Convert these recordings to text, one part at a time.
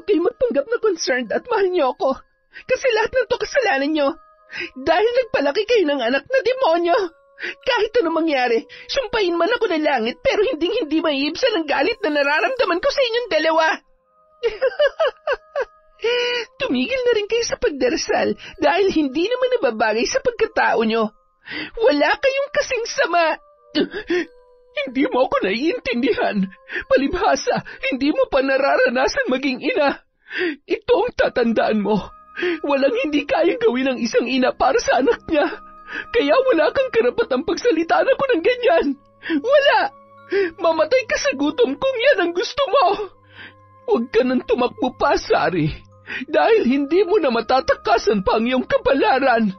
huwag kayong magpanggap na concerned at mahal niyo ako. Kasi lahat ng to kasalanan niyo. Dahil nagpalaki kayo ng anak na demonyo. Kahit ano mangyari, sumpahin man ako ng langit pero hindi maiibsan ang galit na nararamdaman ko sa inyong dalawa. Tumigil na rin kayo sa pagdarasal dahil hindi naman nababagay sa pagkatao nyo. Wala kayong kasing sama. Hindi mo ako naiintindihan. Palibhasa, hindi mo pa nararanasan maging ina. Ito ang tatandaan mo. Walang hindi kayang gawin ng isang ina para sa anak niya. Kaya wala kang karapatang pagsalitaan ako ng ganyan. Wala! Mamatay ka sa gutom kung yan ang gusto mo. Huwag ka nang tumakbo pa, Sari. Dahil hindi mo na matatakasan pa ang iyong kapalaran.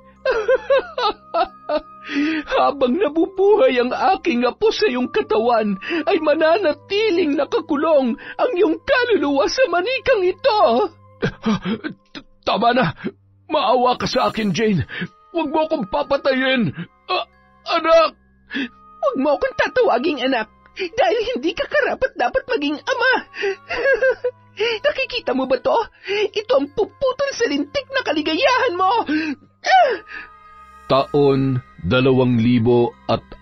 Habang nabubuhay ang aking apo sa iyong katawan, ay mananatiling nakakulong ang iyong kaluluwa sa manikang ito. Tama na. Maawa ka sa akin, Jane. Huwag mo akong papatayin! Anak! Huwag mo akong tatawaging anak dahil hindi ka karapat-dapat maging ama. Nakikita mo ba to? Ito ang puputol sa lintik na kaligayahan mo! Taon 2004.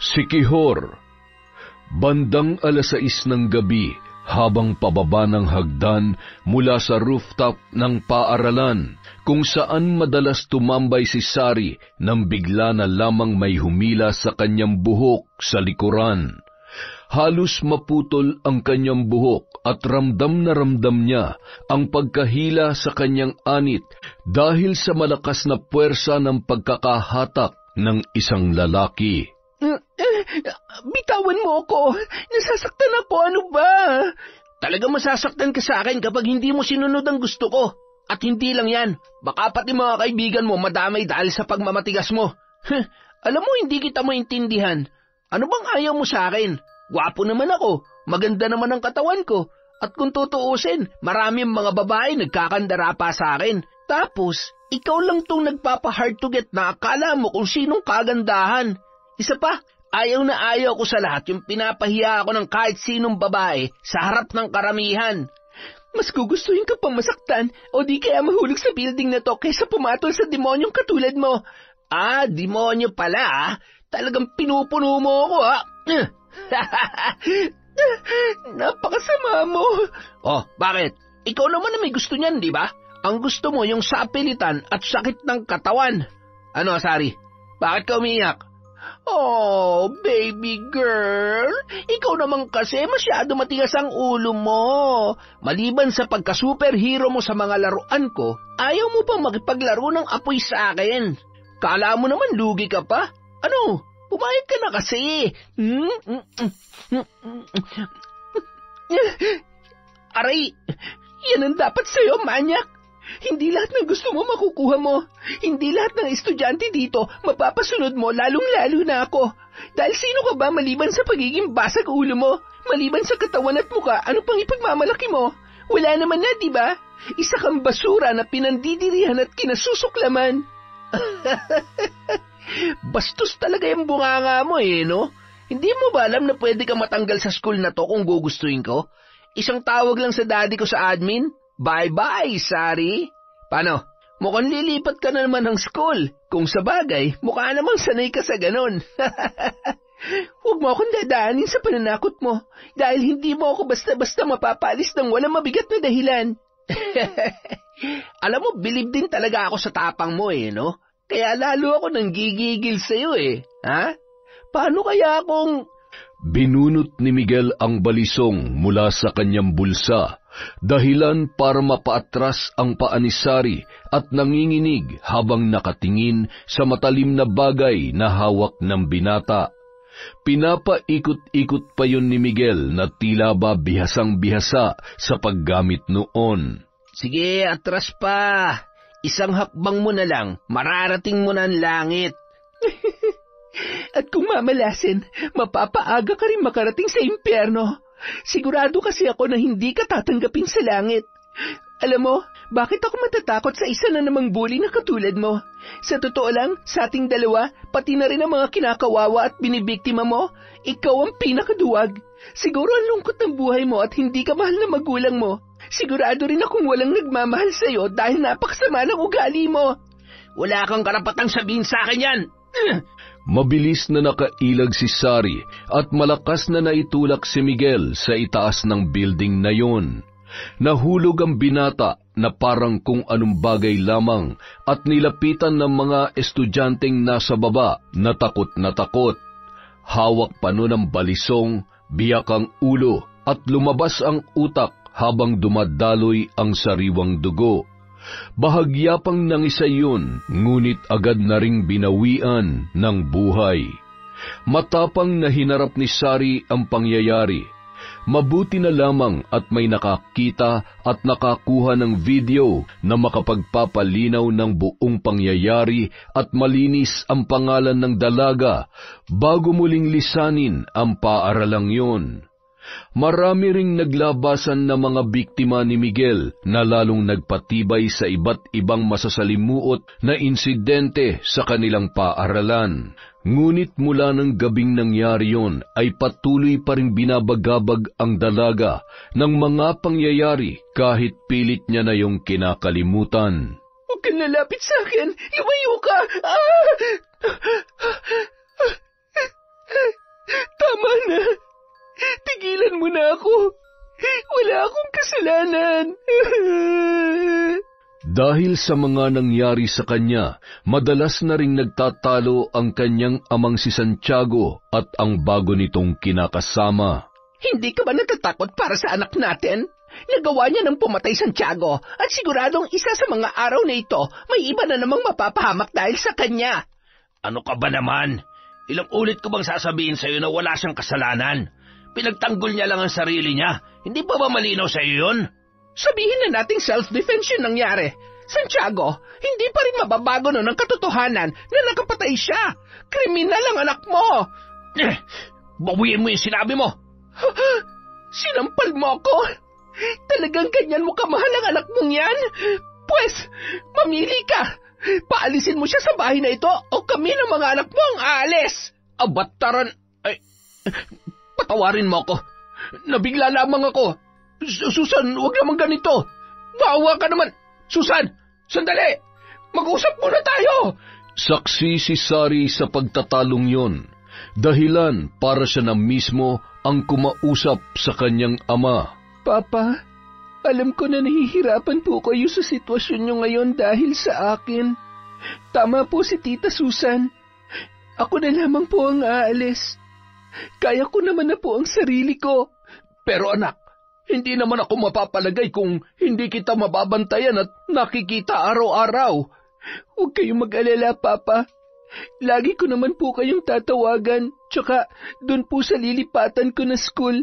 Siquijor. Bandang 6:00 ng gabi, habang pababa ng hagdan mula sa rooftop ng paaralan, kung saan madalas tumambay si Sari nang bigla na lamang may humila sa kanyang buhok sa likuran. Halos maputol ang kanyang buhok at ramdam na ramdam niya ang pagkahila sa kanyang anit dahil sa malakas na puwersa ng pagkakahatak ng isang lalaki. Bitawan mo ako! Nasasaktan ako, ano ba? Talagang masasaktan ka sa akin kapag hindi mo sinunod ang gusto ko. At hindi lang yan, baka pati mga kaibigan mo madamay dahil sa pagmamatigas mo. Alam mo, hindi kita maintindihan. Ano bang ayaw mo sa akin? Gwapo naman ako, maganda naman ang katawan ko. At kung tutuusin, marami mga babae nagkakandara pa sa akin. Tapos, ikaw lang tong nagpapa-hard to get na akala mo kung sinong kagandahan. Isa pa, ayaw na ayaw ko sa lahat yung pinapahiya ako ng kahit sinong babae sa harap ng karamihan. Mas gugustuhin ka pang masaktan o di kaya mahulog sa building na to kaysa pumatol sa demonyong katulad mo. Demonyo pala. Talagang pinupuno mo ako, ha? Napakasama mo. Bakit? Ikaw naman na may gusto niyan, di ba? Ang gusto mo yung sapilitan at sakit ng katawan. Ano, Sari? Bakit ka umiyak? Oh, baby girl, ikaw naman kasi masyado matigas ang ulo mo. Maliban sa pagka-superhero mo sa mga laruan ko, ayaw mo pa makipaglaro ng apoy sa akin. Kala mo naman lugi ka pa? Ano, pumayag ka na kasi. Aray, yan ang dapat sa'yo, manyak. Hindi lahat ng gusto mo makukuha mo. Hindi lahat ng estudyante dito mapapasunod mo, lalong-lalo na ako. Dahil sino ka ba maliban sa pagiging basag ulo mo? Maliban sa katawan at muka, ano pang ipagmamalaki mo? Wala naman na, di ba? Isa kang basura na pinandidirihan at kinasusuklaman. Bastos talaga yung bunganga mo no? Hindi mo ba alam na pwede ka matanggal sa school na to kung gugustuhin ko? Isang tawag lang sa daddy ko sa admin. Bye-bye, Sari. Paano? Mukhang lilipat ka na naman ng school. Kung sa bagay, mukha namang sanay ka sa ganon. Huwag mo akong dadaanin sa pananakot mo dahil hindi mo ako basta-basta mapapalis ng walang mabigat na dahilan. Alam mo, bilib din talaga ako sa tapang mo no? Kaya lalo ako nang gigigil sa'yo ha? Paano kaya kung... Binunot ni Miguel ang balisong mula sa kanyang bulsa, dahilan para mapaatras ang paa ni Sari at nanginginig habang nakatingin sa matalim na bagay na hawak ng binata. Pinapaikot-ikot pa yun ni Miguel na tila ba bihasang-bihasa sa paggamit noon. Sige, atras pa. Isang hakbang mo na lang, mararating mo na ang langit. At kung mamalasin, mapapaaga ka rin makarating sa impyerno. Sigurado kasi ako na hindi ka tatanggapin sa langit. Alam mo, bakit ako matatakot sa isa na namang bully na katulad mo? Sa totoo lang, sa ating dalawa, pati na rin ang mga kinakawawa at binibiktima mo, ikaw ang pinakaduwag. Siguro ang lungkot ng buhay mo at hindi ka mahal na magulang mo. Sigurado rin akong walang nagmamahal sa'yo dahil napakasama ng ugali mo. Wala kang karapatang sabihin sa akin yan. Mabilis na nakailag si Sari at malakas na naitulak si Miguel sa itaas ng building na yon. Nahulog ang binata na parang kung anong bagay lamang at nilapitan ng mga estudyanteng nasa baba na takot na takot. Hawak pa nun ang balisong, biyak ang ulo at lumabas ang utak habang dumadaloy ang sariwang dugo. Bahagya pang nangisa yun, ngunit agad na ring binawian ng buhay. Matapang na hinarap ni Sari ang pangyayari. Mabuti na lamang at may nakakita at nakakuha ng video na makapagpapalinaw ng buong pangyayari at malinis ang pangalan ng dalaga bago muling lisanin ang paaralang yon. Marami ring naglabasan na mga biktima ni Miguel na lalong nagpatibay sa iba't ibang masasalimuot na insidente sa kanilang paaralan. Ngunit mula ng gabing nangyari yon ay patuloy pa rin binabagabag ang dalaga ng mga pangyayari kahit pilit niya na yung kinakalimutan. Huwag kang lalapit sa akin! Lumayo ka! Tama na! Tigilan mo na ako! Wala akong kasalanan! Dahil sa mga nangyari sa kanya, madalas na ring nagtatalo ang kanyang amang si Santiago at ang bago nitong kinakasama. Hindi ka ba natatakot para sa anak natin? Nagawa niya ng pumatay Santiago at siguradong isa sa mga araw na ito may iba na namang mapapahamak dahil sa kanya. Ano ka ba naman? Ilang ulit ko bang sasabihin sa'yo na wala siyang kasalanan? Pinagtanggol niya lang ang sarili niya. Hindi pa ba malinaw sa'yo yun? Sabihin na nating self-defense yung nangyari. Santiago, hindi pa rin mababago nun ang katotohanan na nakapatay siya. Kriminal ang anak mo. Bawiin mo yung sinabi mo. Sinampal mo ako? Talagang ganyan mo kamahal ang anak mong yan? Pwes, mamili ka. Paalisin mo siya sa bahay na ito o kami ng mga anak mo ang aalis. Abataran. Ay, patawarin mo ako. Nabigla lamang ako. Susan, huwag naman ganito. Maawa ka naman. Susan, sandali. Mag-usap muna tayo. Saksi si Sari sa pagtatalong yon. Dahilan para siya na mismo ang kumausap sa kanyang ama. Papa, alam ko na nahihirapan po kayo sa sitwasyon nyo ngayon dahil sa akin. Tama po si Tita Susan. Ako na lamang po ang aalis. Kaya ko naman na po ang sarili ko. Pero anak, hindi naman ako mapapalagay kung hindi kita mababantayan at nakikita araw-araw. Huwag kayong mag-alala, Papa. Lagi ko naman po kayong tatawagan. Tsaka, dun po sa lilipatan ko na school,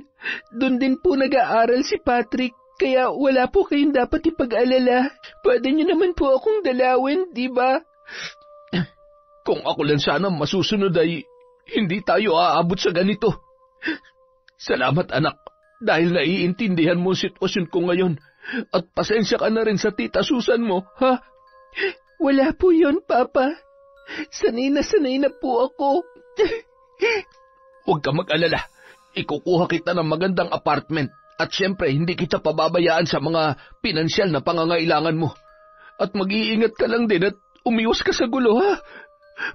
dun din po nag-aaral si Patrick. Kaya wala po kayong dapat ipag-alala. Pwede niyo naman po akong dalawin, di ba? Kung ako lang sana masusunod ay hindi tayo aabot sa ganito. Salamat, anak. Dahil naiintindihan mo ang sitwasyon ko ngayon. At pasensya ka na rin sa Tita Susan mo, ha? Wala po yon, Papa. Sanay na po ako. Huwag ka mag-alala. Ikukuha kita ng magandang apartment. At syempre, hindi kita pababayaan sa mga pinansyal na pangangailangan mo. At mag-iingat ka lang din at umiwas ka sa gulo, ha?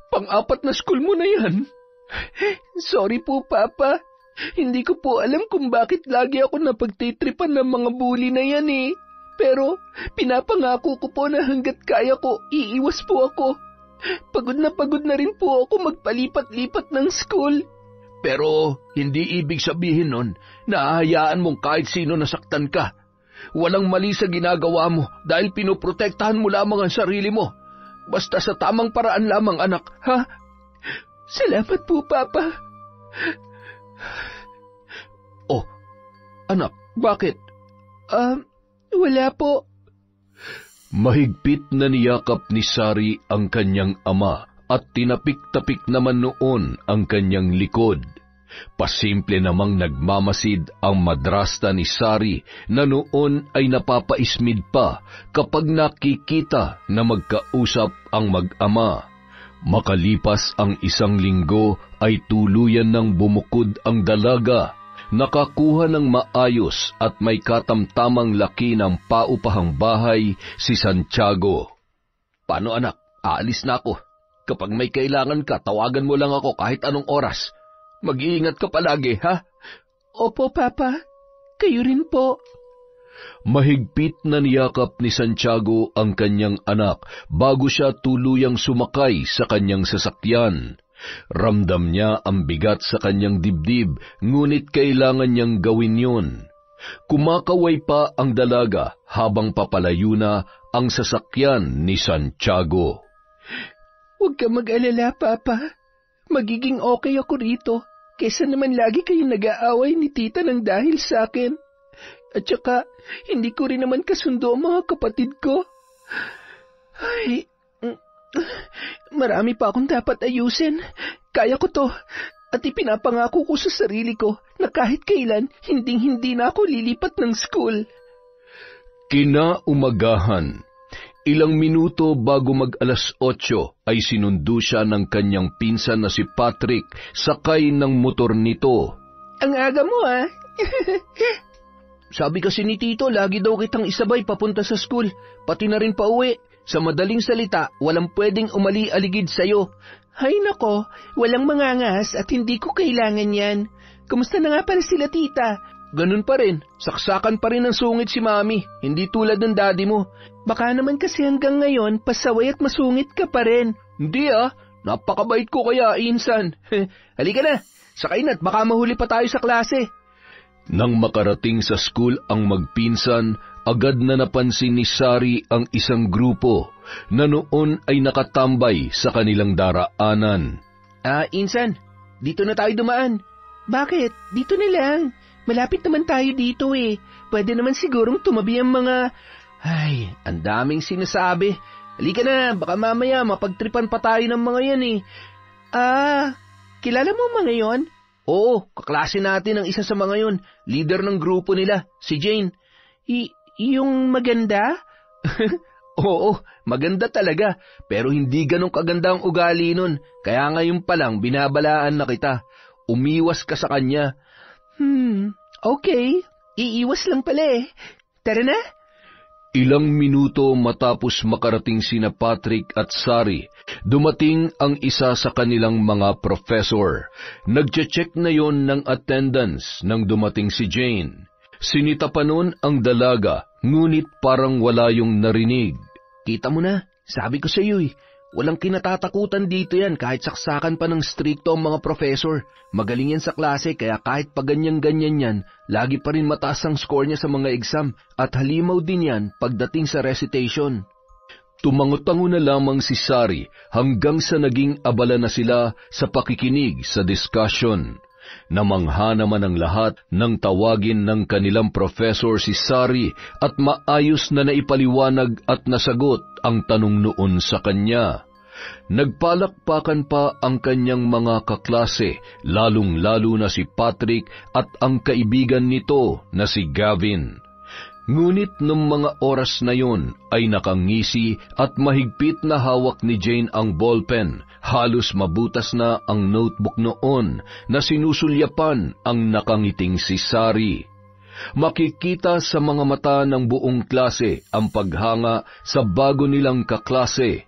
Pang-apat na school mo na yan. Sorry po, Papa. Hindi ko po alam kung bakit lagi ako napagtitripan ng mga bully na yan eh. Pero pinapangako ko po na hanggat kaya ko, iiwas po ako. Pagod na rin po ako magpalipat-lipat ng school. Pero hindi ibig sabihin nun na hahayaan mong kahit sino nasaktan ka. Walang mali sa ginagawa mo dahil pinoprotektahan mo lamang ang sarili mo. Basta sa tamang paraan lamang, anak, ha? Salamat po, Papa. Oh, anak, bakit? Wala po. Mahigpit na niyakap ni Sari ang kanyang ama at tinapik-tapik naman noon ang kanyang likod. Pasimple namang nagmamasid ang madrasta ni Sari na noon ay napapaismid pa kapag nakikita na magkausap ang mag-ama. Makalipas ang 1 linggo ay tuluyan ng bumukod ang dalaga. Nakakuha ng maayos at may katamtamang laki ng paupahang bahay si Santiago. Paano anak? Aalis na ako. Kapag may kailangan ka, tawagan mo lang ako kahit anong oras. Mag-iingat ka palagi, ha? Opo, Papa. Kayo rin po. Mahigpit na niyakap ni Santiago ang kanyang anak bago siya tuluyang sumakay sa kanyang sasakyan. Ramdam niya ang bigat sa kanyang dibdib, ngunit kailangan niyang gawin yun. Kumakaway pa ang dalaga habang papalayo na ang sasakyan ni Santiago. Huwag ka mag-alala, Papa. Magiging okay ako rito, kesa naman lagi kayong nag-aaway ni Tita ng dahil sa akin. At saka, hindi ko rin naman kasundo ang mga kapatid ko. Ay, marami pa akong dapat ayusin. Kaya ko to. At ipinapangako ko sa sarili ko na kahit kailan, hinding-hindi na ako lilipat ng school. Kinaumagahan. Ilang minuto bago mag-alas 8 ay sinundo siya ng kanyang pinsan na si Patrick sakay ng motor nito. Ang aga mo, ah. Sabi kasi ni Tito, lagi daw kitang isabay papunta sa school, pati na rin pauwi. Sa madaling salita, walang pwedeng umali-aligid sa'yo. Hay nako, walang mangangas at hindi ko kailangan yan. Kumusta na nga pala sila, Tita? Ganun pa rin, saksakan pa rin ng sungit si Mami, hindi tulad ng daddy mo. Baka naman kasi hanggang ngayon, pasaway at masungit ka pa rin. Hindi napakabait ko kaya, insan. Halika na, sakay na't baka mahuli pa tayo sa klase. Nang makarating sa school ang magpinsan, agad na napansin ni Sari ang isang grupo na noon ay nakatambay sa kanilang daraanan. Insan, dito na tayo dumaan. Bakit? Dito na lang. Malapit naman tayo dito eh. Pwede naman sigurong tumabi ang mga... Ay, ang daming sinasabi. Halika na, baka mamaya mapagtripan pa tayo ng mga yan eh. Kilala mo mga yon? Oo, kaklase natin ang isa sa mga yon. Leader ng grupo nila, si Jane. Yung maganda? Oo, maganda talaga. Pero hindi ganun kaganda ang ugali nun. Kaya ngayon pa lang binabalaan na kita. Umiwas ka sa kanya. Okay. Iiwas lang pala eh. Tara na. Ilang minuto matapos makarating sina Patrick at Sari, dumating ang isa sa kanilang mga professor. Nagche-check na yon ng attendance nang dumating si Jane. Sinita pa nun ang dalaga, ngunit parang wala yung narinig. Kita mo na, sabi ko sa iyo walang kinatatakutan dito yan kahit saksakan pa ng stricto ang mga professor. Magaling yan sa klase kaya kahit pa ganyan-ganyan yan, lagi pa rin mataas ang score niya sa mga exam at halimaw din yan pagdating sa recitation. Tumango-tango na lamang si Sari hanggang sa naging abala na sila sa pakikinig sa discussion. Namangha naman ang lahat nang tawagin ng kanilang professor si Sari at maayos na naipaliwanag at nasagot ang tanong noon sa kanya. Nagpalakpakan pa ang kanyang mga kaklase, lalong-lalo na si Patrick at ang kaibigan nito na si Gavin. Ngunit nung mga oras na yon ay nakangisi at mahigpit na hawak ni Jane ang ballpen. Halos mabutas na ang notebook noon na sinusulyapan ang nakangiting si Sari. Makikita sa mga mata ng buong klase ang paghanga sa bago nilang kaklase.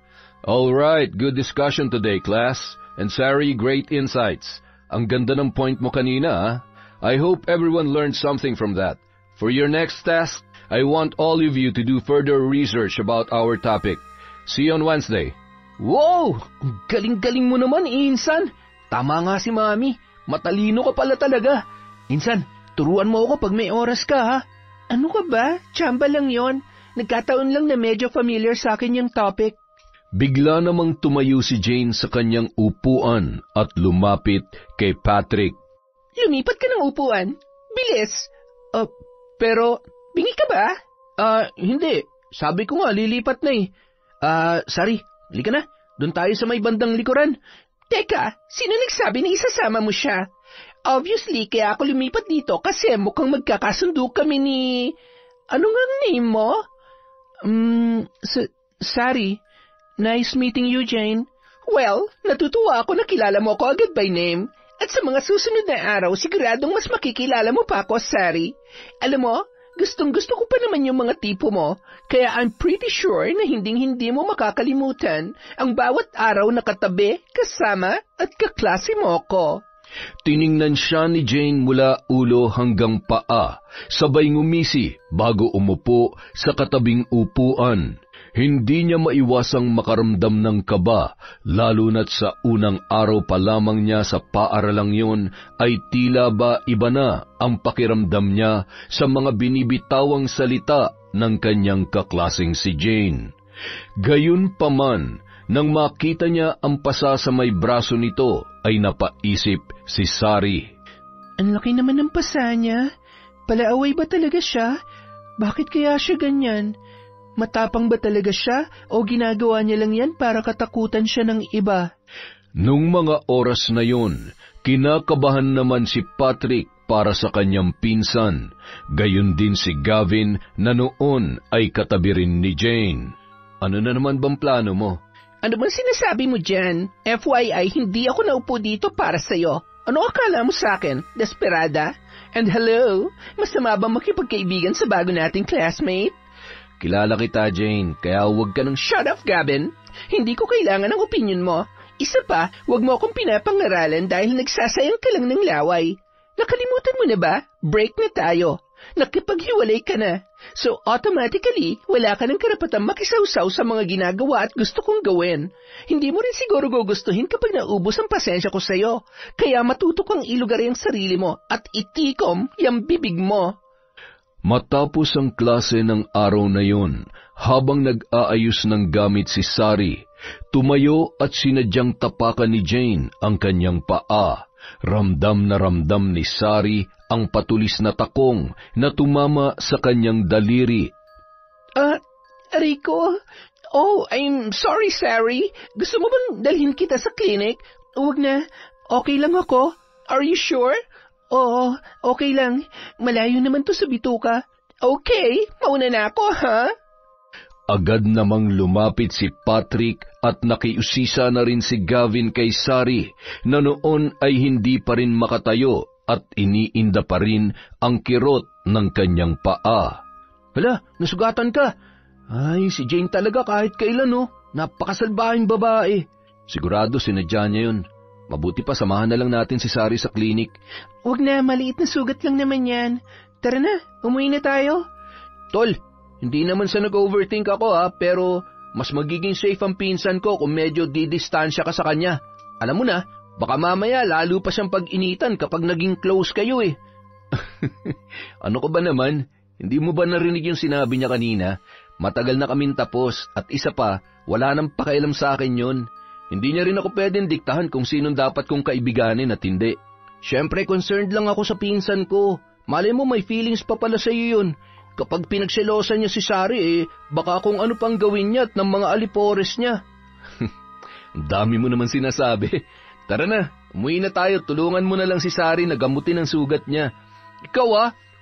All right, good discussion today, class. And Sari, great insights. Ang ganda ng point mo kanina, I hope everyone learned something from that. For your next task, I want all of you to do further research about our topic. See you on Wednesday. Wow! Galing-galing mo naman, Insan. Tama nga si Mami. Matalino ka pala talaga. Insan, turuan mo ako pag may oras ka, ha? Ano ka ba? Tsamba lang yon. Nagkataon lang na medyo familiar sa akin yung topic. Bigla namang tumayo si Jane sa kanyang upuan at lumapit kay Patrick. Lumipat ka ng upuan? Bilis! Pero... Bingi ka ba? Hindi. Sabi ko nga, lilipat na eh. Sari, halika na. Doon tayo sa may bandang likuran. Teka, sino nagsabi na isasama mo siya? Obviously, kaya ako lumipat dito kasi mukhang magkakasundo kami ni... Ano nga ang name mo? Sari. Nice meeting you, Jane. Well, natutuwa ako na kilala mo ako agad by name. At sa mga susunod na araw, siguradong mas makikilala mo pa ako, Sari. Alam mo, gustong-gusto ko pa naman yung mga tipo mo, kaya I'm pretty sure na hinding-hindi mo makakalimutan ang bawat araw na katabi, kasama at kaklase mo ko. Tiningnan siya ni Jane mula ulo hanggang paa, sabay ngumisi bago umupo sa katabing upuan. Hindi niya maiwasang makaramdam ng kaba, lalo na't sa unang araw pa lamang niya sa paaralang yun ay tila ba iba na ang pakiramdam niya sa mga binibitawang salita ng kanyang kaklaseng si Jane. Gayunpaman, nang makita niya ang pasa sa may braso nito, ay napaisip si Sari. Ang laki naman ng pasa niya. Palaaway ba talaga siya? Bakit kaya siya ganyan? Matapang ba talaga siya o ginagawa niya lang yan para katakutan siya ng iba? Nung mga oras na yun, kinakabahan naman si Patrick para sa kanyang pinsan. Gayon din si Gavin na noon ay katabi rin ni Jane. Ano na naman bang plano mo? Ano bang sinasabi mo dyan? FYI, hindi ako naupo dito para sa'yo. Ano akala mo sa akin? Desperada? And hello, masama bang makipagkaibigan sa bago nating classmate? Kilala kita, Jane, kaya huwag ka nang... Shut up, Gavin! Hindi ko kailangan ng opinion mo. Isa pa, huwag mo akong pinapangaralan dahil nagsasayang ka lang ng laway. Nakalimutan mo na ba? Break na tayo. Nakipaghiwalay ka na. So automatically, wala ka ng karapatang makisawsaw sa mga ginagawa at gusto kong gawin. Hindi mo rin siguro gugustuhin kapag naubos ang pasensya ko sa'yo. Kaya matuto kang ilugar yung sarili mo at itikom yung bibig mo. Matapos ang klase ng araw na yun, habang nag-aayos ng gamit si Sari, tumayo at sinadyang tapakan ni Jane ang kanyang paa. Ramdam na ramdam ni Sari ang patulis na takong na tumama sa kanyang daliri. Rico? Oh, I'm sorry, Sari. Gusto mo bang dalhin kita sa clinic? Huwag na. Okay lang ako. Are you sure? Oo, okay lang. Malayo naman to sa bituka. Okay, mauna na ako, ha? Agad namang lumapit si Patrick at nakiusisa na rin si Gavin kay Sari na noon ay hindi pa rin makatayo at iniinda pa rin ang kirot ng kanyang paa. Hala, nasugatan ka. Ay, si Jane talaga kahit kailan, no? Napakasalbahing babae. Sigurado sinadya niya yun. Mabuti pa samahan na lang natin si Sari sa klinik. Huwag na, maliit na sugat lang naman yan. Tara na, umuwi na tayo. Tol, hindi naman sa nag-overthink ako pero mas magiging safe ang pinsan ko kung medyo didistansya ka sa kanya. Alam mo na, baka mamaya lalo pa siyang pag-initan kapag naging close kayo eh. Ano ko ba naman? Hindi mo ba narinig yung sinabi niya kanina? Matagal na kaming tapos at isa pa, wala nang pakialam sa akin yun. Hindi niya rin ako pwedeng diktahan kung sinong dapat kong kaibiganin at hindi. Siyempre, concerned lang ako sa pinsan ko. Malay mo may feelings pa pala sa iyo yun. Kapag pinagselosan niya si Sari baka kung ano pang gawin niya at ng mga alipores niya. Ang dami mo naman sinasabi. Tara na, umuwi na tayo. Tulungan mo na lang si Sari na gamutin ang sugat niya. Ikaw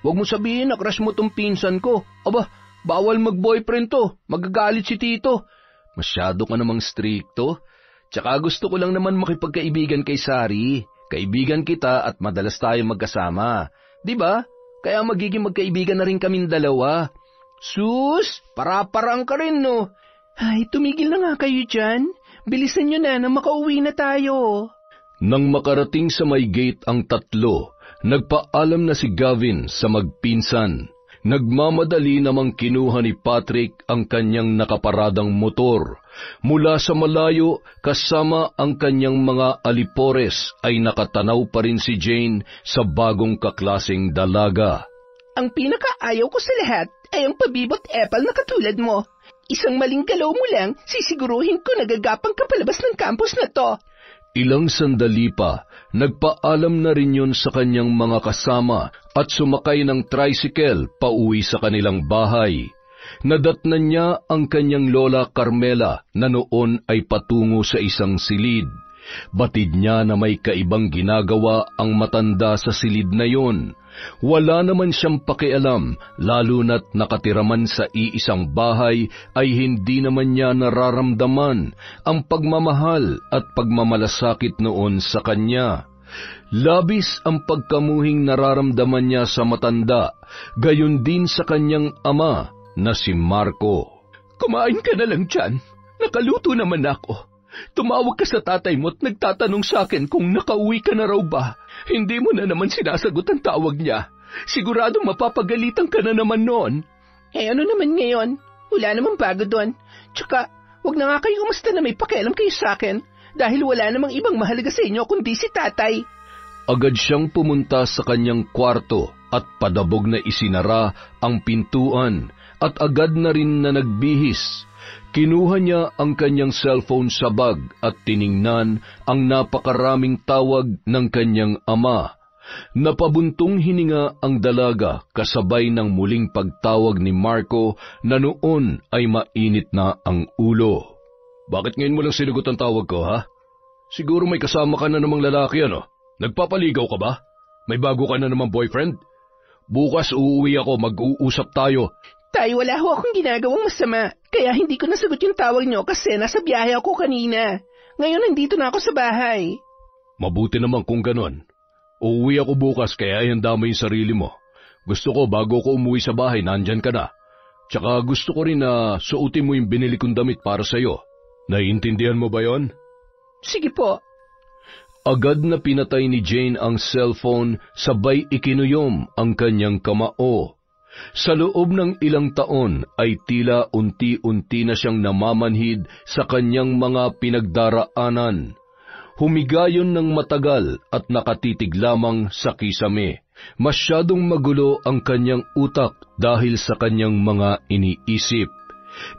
huwag mo sabihin na crush mo tong pinsan ko. Aba, bawal mag-boyfriend to. Magagalit si Tito. Masyado ka namang stricto. Tsaka gusto ko lang naman makipagkaibigan kay Sari. Kaibigan kita at madalas tayo magkasama. Diba? Kaya magiging magkaibigan na rin kaming dalawa. Sus, para-parang ka rin, no? Ay, tumigil na nga kayo dyan. Bilisan nyo na makauwi na tayo. Nang makarating sa may gate ang tatlo, nagpaalam na si Gavin sa magpinsan. Nagmamadali namang kinuha ni Patrick ang kanyang nakaparadang motor. Mula sa malayo, kasama ang kanyang mga alipores ay nakatanaw pa rin si Jane sa bagong kaklaseng dalaga. Ang pinakaayaw ko sa lahat ay ang pabibot epal na katulad mo. Isang maling galaw mo lang, sisiguruhin ko nagagapang ka palabas ng campus na to. Ilang sandali pa, nagpaalam na rin yun sa kanyang mga kasama at sumakay ng tricycle pauwi sa kanilang bahay. Nadatnan niya ang kanyang lola Carmela na noon ay patungo sa isang silid. Batid niya na may kaibang ginagawa ang matanda sa silid na yon. Wala naman siyang pakialam, lalo na't nakatiraman sa iisang bahay ay hindi naman niya nararamdaman ang pagmamahal at pagmamalasakit noon sa kanya. Labis ang pagkamuhing nararamdaman niya sa matanda, gayon din sa kanyang ama na si Marco. Kumain ka na lang dyan. Nakaluto naman ako. Tumawag ka sa tatay mo at nagtatanong sa akin kung nakauwi ka na raw ba. Hindi mo na naman sinasagot ang tawag niya. Siguradong mapapagalitan ka na naman noon. Ano naman ngayon? Wala namang bago doon. Tsaka, wag na nga kayo umusta na may pakialam kayo sa akin dahil wala namang ibang mahalaga sa inyo kundi si tatay. Agad siyang pumunta sa kanyang kwarto at padabog na isinara ang pintuan at agad na rin na nagbihis. Kinuha niya ang kanyang cellphone sa bag at tiningnan ang napakaraming tawag ng kanyang ama. Napabuntong hininga ang dalaga kasabay ng muling pagtawag ni Marco na noon ay mainit na ang ulo. Bakit ngayon mo lang sinagot ang tawag ko, ha? Siguro may kasama ka na namang lalaki, ano? Nagpapaligaw ka ba? May bago ka na namang boyfriend? Bukas uuwi ako, mag-uusap tayo. Tay, wala ho akong ginagawang masama, kaya hindi ko nasagot yung tawag niyo kasi nasa biyahe ako kanina. Ngayon nandito na ako sa bahay. Mabuti naman kung ganon. Uuwi ako bukas kaya ihanda mo yung sarili mo. Gusto ko bago ko umuwi sa bahay, nandyan ka na. Tsaka gusto ko rin na suotin mo yung binili kong damit para sa'yo. Naiintindihan mo ba yon? Sige po. Agad na pinatay ni Jane ang cellphone, sabay ikinuyom ang kanyang kamao. Sa loob ng ilang taon ay tila unti-unti na siyang namamanhid sa kanyang mga pinagdaraanan. Humigayon ng matagal at nakatitig lamang sa kisame. Masyadong magulo ang kanyang utak dahil sa kanyang mga iniisip.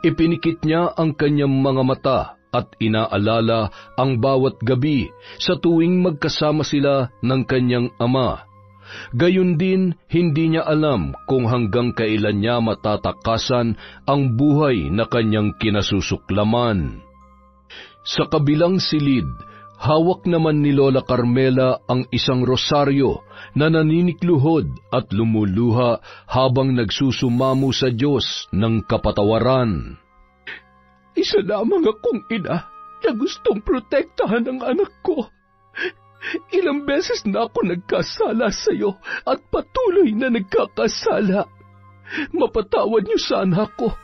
Ipinikit niya ang kanyang mga mata at inaalala ang bawat gabi sa tuwing magkasama sila ng kanyang ama. Gayon din, hindi niya alam kung hanggang kailan niya matatakasan ang buhay na kanyang kinasusuklaman. Sa kabilang silid, hawak naman ni Lola Carmela ang isang rosaryo na naninikluhod at lumuluha habang nagsusumamo sa Diyos ng kapatawaran. Isa lamang akong ina na gustong protektahan ang anak ko. Ilang beses na ako nagkasala sa iyo at patuloy na nagkakasala. Mapatawad niyo sana ako.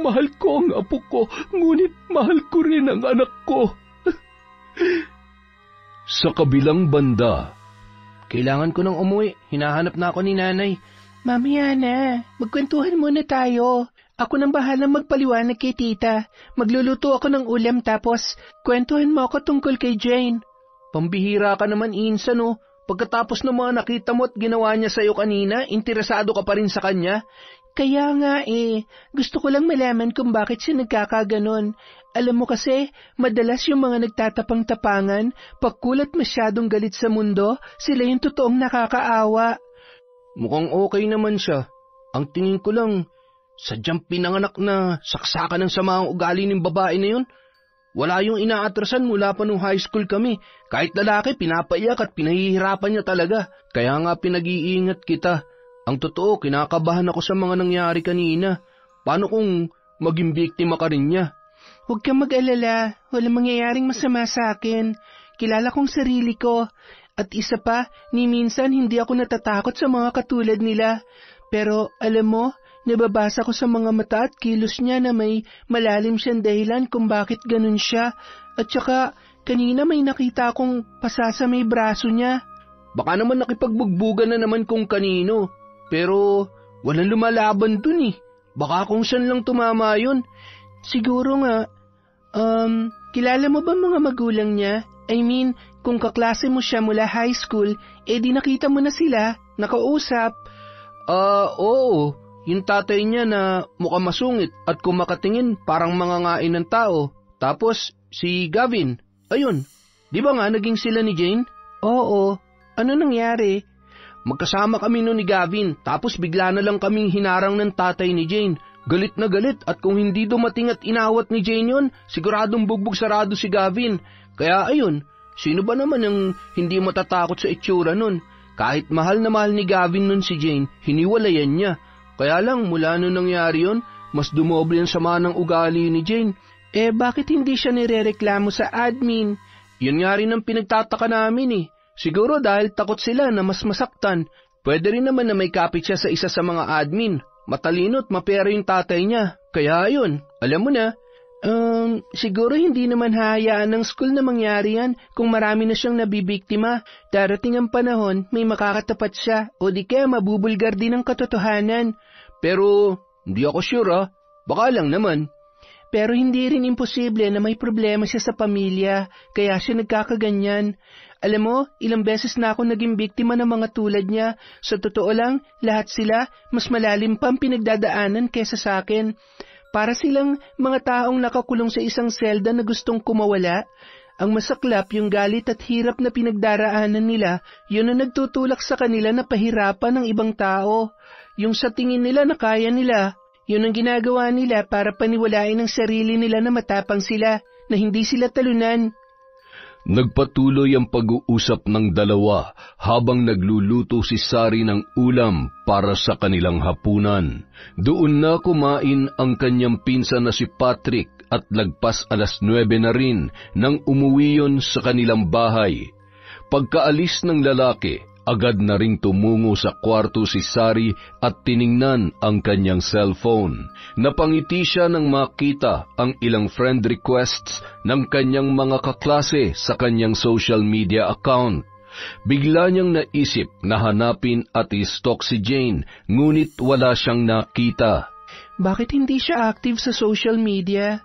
Mahal ko ang apo ko, ngunit mahal ko rin ang anak ko. Sa kabilang banda, kailangan ko nang umuwi. Hinahanap na ako ni nanay. Mamaya na, magkwentuhan muna tayo. Ako nang bahalang magpaliwanag kay tita. Magluluto ako ng ulam tapos kwentuhan mo ako tungkol kay Jane. Pambihira ka naman, Insan, no? Pagkatapos ng mga nakita mo at ginawa niya sa'yo kanina, interesado ka pa rin sa kanya? Kaya nga gusto ko lang malaman kung bakit siya nagkakaganon. Alam mo kasi, madalas yung mga nagtatapang-tapangan, pagkulat masyadong galit sa mundo, sila yung totoong nakakaawa. Mukhang okay naman siya. Ang tingin ko lang, sadyang pinanganak na saksakan ng samaang ugali ng babae na yun. Wala yung inaatrasan mula pa nung high school kami. Kahit lalaki, pinapaiyak at pinahihirapan niya talaga. Kaya nga pinag-iingat kita. Ang totoo, kinakabahan ako sa mga nangyari kanina. Paano kung maging biktima ka rin niya? Huwag kang mag-alala. Walang mangyayaring masama sa akin. Kilala kong sarili ko. At isa pa, ni minsan hindi ako natatakot sa mga katulad nila. Pero alam mo, nababasa ko sa mga mata at kilos niya na may malalim siyang dahilan kung bakit ganun siya. At saka, kanina may nakita akong pasa sa may braso niya. Baka naman nakipagbugbugan na naman kung kanino. Pero, walang lumalaban dun eh. Baka kung saan lang tumama yun. Siguro nga, kilala mo ba mga magulang niya? I mean, kung kaklase mo siya mula high school, di nakita mo na sila, nakausap. Oo. Yung tatay niya na mukhang masungit at kung makatingin parang mangangain ng tao. Tapos si Gavin, ayun, di ba nga naging sila ni Jane? Oo, ano nangyari? Magkasama kami noon ni Gavin, tapos bigla na lang kaming hinarang ng tatay ni Jane. Galit na galit at kung hindi dumating at inawat ni Jane yon, siguradong bugbog sarado si Gavin. Kaya ayun, sino ba naman ang hindi matatakot sa itsura nun? Kahit mahal na mahal ni Gavin nun si Jane, hiniwalayan niya. Kaya lang, mula nung nangyari yun, mas dumoble ang sama ng ugali ni Jane. Bakit hindi siya nirereklamo sa admin? Yun nga rin ang pinagtataka namin eh. Siguro dahil takot sila na mas masaktan. Pwede rin naman na may kapit siya sa isa sa mga admin. Matalino't mapera yung tatay niya. Kaya ayun, alam mo na. Siguro hindi naman hahayaan ng school na mangyari yan kung marami na siyang nabibiktima. Darating ang panahon, may makakatapat siya o di kaya mabubulgar din ang katotohanan. Pero hindi ako sure baka lang naman. Pero hindi rin imposible na may problema siya sa pamilya, kaya siya nagkakaganyan. Alam mo, ilang beses na ako naging biktima ng mga tulad niya. Sa totoo lang, lahat sila mas malalim pa ang pinagdadaanan kesa sa akin. Para silang mga taong nakakulong sa isang selda na gustong kumawala. Ang masaklap yung galit at hirap na pinagdaraanan nila, yun ang nagtutulak sa kanila na pahirapan ng ibang tao. Yung sa tingin nila na kaya nila, yun ang ginagawa nila para paniwalain ang sarili nila na matapang sila, na hindi sila talunan. Nagpatuloy ang pag-uusap ng dalawa habang nagluluto si Sari ng ulam para sa kanilang hapunan. Doon na kumain ang kanyang pinsan na si Patrick at lagpas 9:00 na rin nang umuwi yon sa kanilang bahay. Pagkaalis ng lalaki, agad na ring tumungo sa kwarto si Sari at tiningnan ang kanyang cellphone. Napangiti siya nang makita ang ilang friend requests ng kanyang mga kaklase sa kanyang social media account. Bigla niyang naisip na hanapin at i-stalk si Jane, ngunit wala siyang nakita. Bakit hindi siya active sa social media?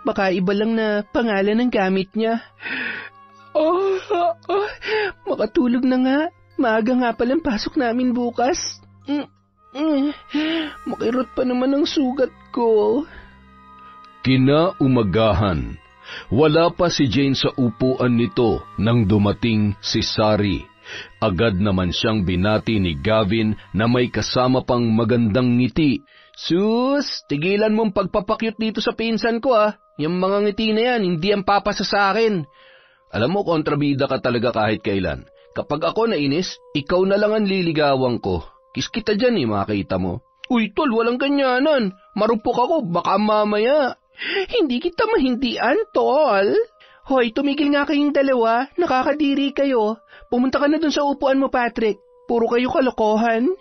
Baka iba lang na pangalan ang gamit niya. Makatulog na nga. Maaga nga palang pasok namin bukas. Makirot pa naman ang sugat ko. Kinaumagahan. Wala pa si Jane sa upuan nito nang dumating si Sari. Agad naman siyang binati ni Gavin na may kasama pang magandang ngiti. Sus, tigilan mong pagpapakyut dito sa pinsan ko Yung mga ngiti na yan, hindi ang papasa sa akin. Alam mo, kontrabida ka talaga kahit kailan. Kapag ako nainis, ikaw na lang ang liligawan ko. Kiss kita dyan makita mo. Uy, tol, walang ganyanan. Marupok ako, baka mamaya. Hindi kita mahindian, tol. Hoy, tumigil nga kayong dalawa. Nakakadiri kayo. Pumunta ka na dun sa upuan mo, Patrick. Puro kayo kalokohan.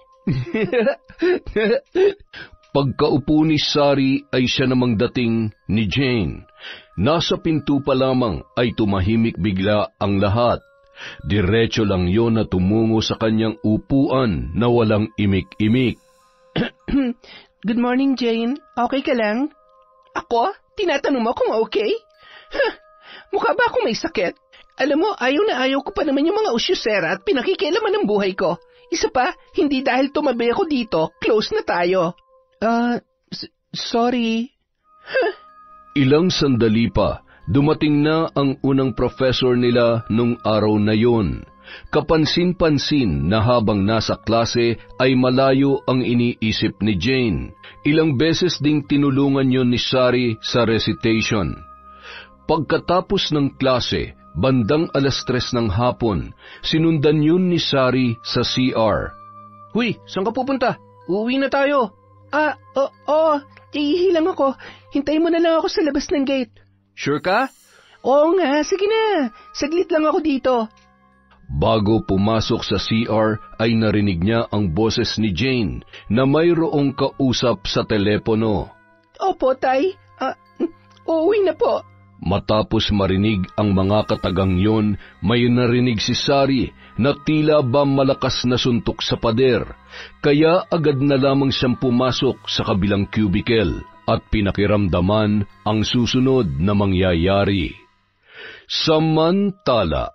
Pagkaupo ni Sari ay siya namang dating ni Jane. Nasa pinto pa lamang ay tumahimik bigla ang lahat. Diretso lang yon na tumungo sa kanyang upuan na walang imik-imik. Good morning, Jane. Okay ka lang? Ako? Tinatanong mo kung okay? Mukha ba akong may sakit? Alam mo, ayaw na ayaw ko pa naman yung mga usyusera at pinakikialaman ng buhay ko. Isa pa, hindi dahil tumabi ako dito, close na tayo. Sorry. Ilang sandali pa, dumating na ang unang professor nila nung araw na yon. Kapansin-pansin na habang nasa klase ay malayo ang iniisip ni Jane. Ilang beses ding tinulungan yon ni Sari sa recitation. Pagkatapos ng klase, bandang 3:00 ng hapon, sinundan yun ni Sari sa CR. Huy, saan ka pupunta? Uuwi na tayo. Ihilang ako. Hintayin mo na lang ako sa labas ng gate. Sure ka? Oo nga, sige na. Saglit lang ako dito. Bago pumasok sa CR ay narinig niya ang boses ni Jane na mayroong kausap sa telepono. Opo, Tay. Uuwi na po. Matapos marinig ang mga katagang yon, may narinig si Sari na tila ba malakas na suntok sa pader, kaya agad na lamang siyang pumasok sa kabilang cubicle at pinakiramdaman ang susunod na mangyayari. Samantala,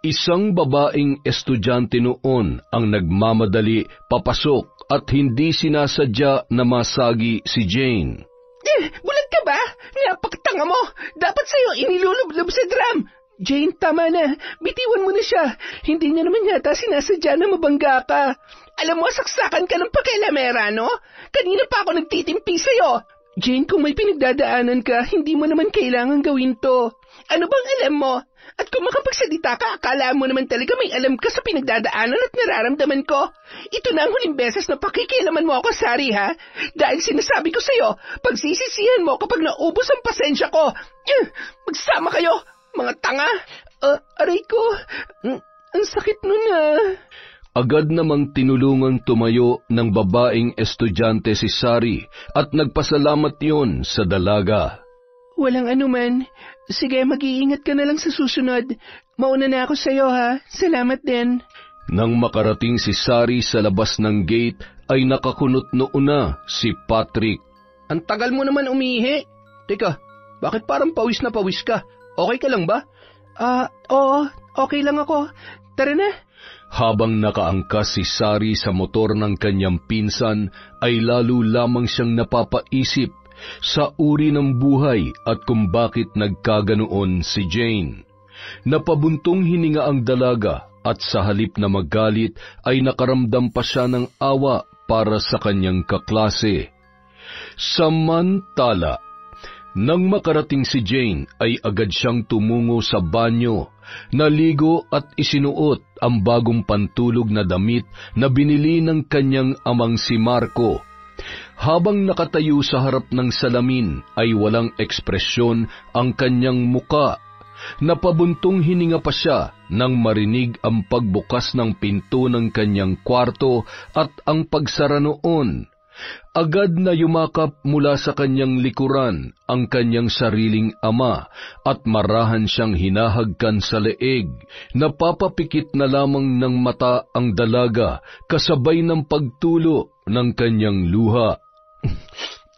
isang babaeng estudyante noon ang nagmamadali papasok at hindi sinasadya na masagi si Jane. Bulag ka ba? Napakatanga mo! Dapat sa'yo inilulublob sa drum! Jane, tama na. Bitiwan mo na siya. Hindi niya naman yata sinasadya na mabangga ka. Alam mo, saksakan ka ng pakialamera, no? Kanina pa ako nagtitimpi sa'yo. Jane, kung may pinagdadaanan ka, hindi mo naman kailangan gawin to. Ano bang alam mo? At kung makapagsalita ka, akala mo naman talaga may alam ka sa pinagdadaanan at nararamdaman ko. Ito na ang huling beses na pakikialaman mo ako, Sari, ha? Dahil sinasabi ko sa'yo, pagsisisihan mo kapag naubos ang pasensya ko. Magsama kayo, mga tanga. Aray ko, ang sakit nun Agad namang tinulungang tumayo ng babaeng estudyante si Sari at nagpasalamat yon sa dalaga. Walang anuman. Sige, mag-iingat ka na lang sa susunod. Mauna na ako sa'yo, ha? Salamat din. Nang makarating si Sari sa labas ng gate, ay nakakunot noon na si Patrick. Ang tagal mo naman umihi. Teka, bakit parang pawis na pawis ka? Okay ka lang ba? Oo, okay lang ako. Tara na. Habang nakaangkas si Sari sa motor ng kanyang pinsan, ay lalo lamang siyang napapaisip sa uri ng buhay at kung bakit nagkaganoon si Jane. Napabuntong hininga ang dalaga at sa halip na magalit ay nakaramdam pa siya ng awa para sa kanyang kaklase. Samantala, nang makarating si Jane ay agad siyang tumungo sa banyo, naligo at isinuot ang bagong pantulog na damit na binili ng kanyang amang si Marco. Habang nakatayo sa harap ng salamin ay walang ekspresyon ang kanyang muka. Napabuntong hininga pa siya nang marinig ang pagbukas ng pinto ng kanyang kwarto at ang pagsara noon. Agad na yumakap mula sa kanyang likuran ang kanyang sariling ama at marahan siyang hinahagkan sa leeg. Napapapikit na lamang ng mata ang dalaga kasabay ng pagtulo ng kanyang luha.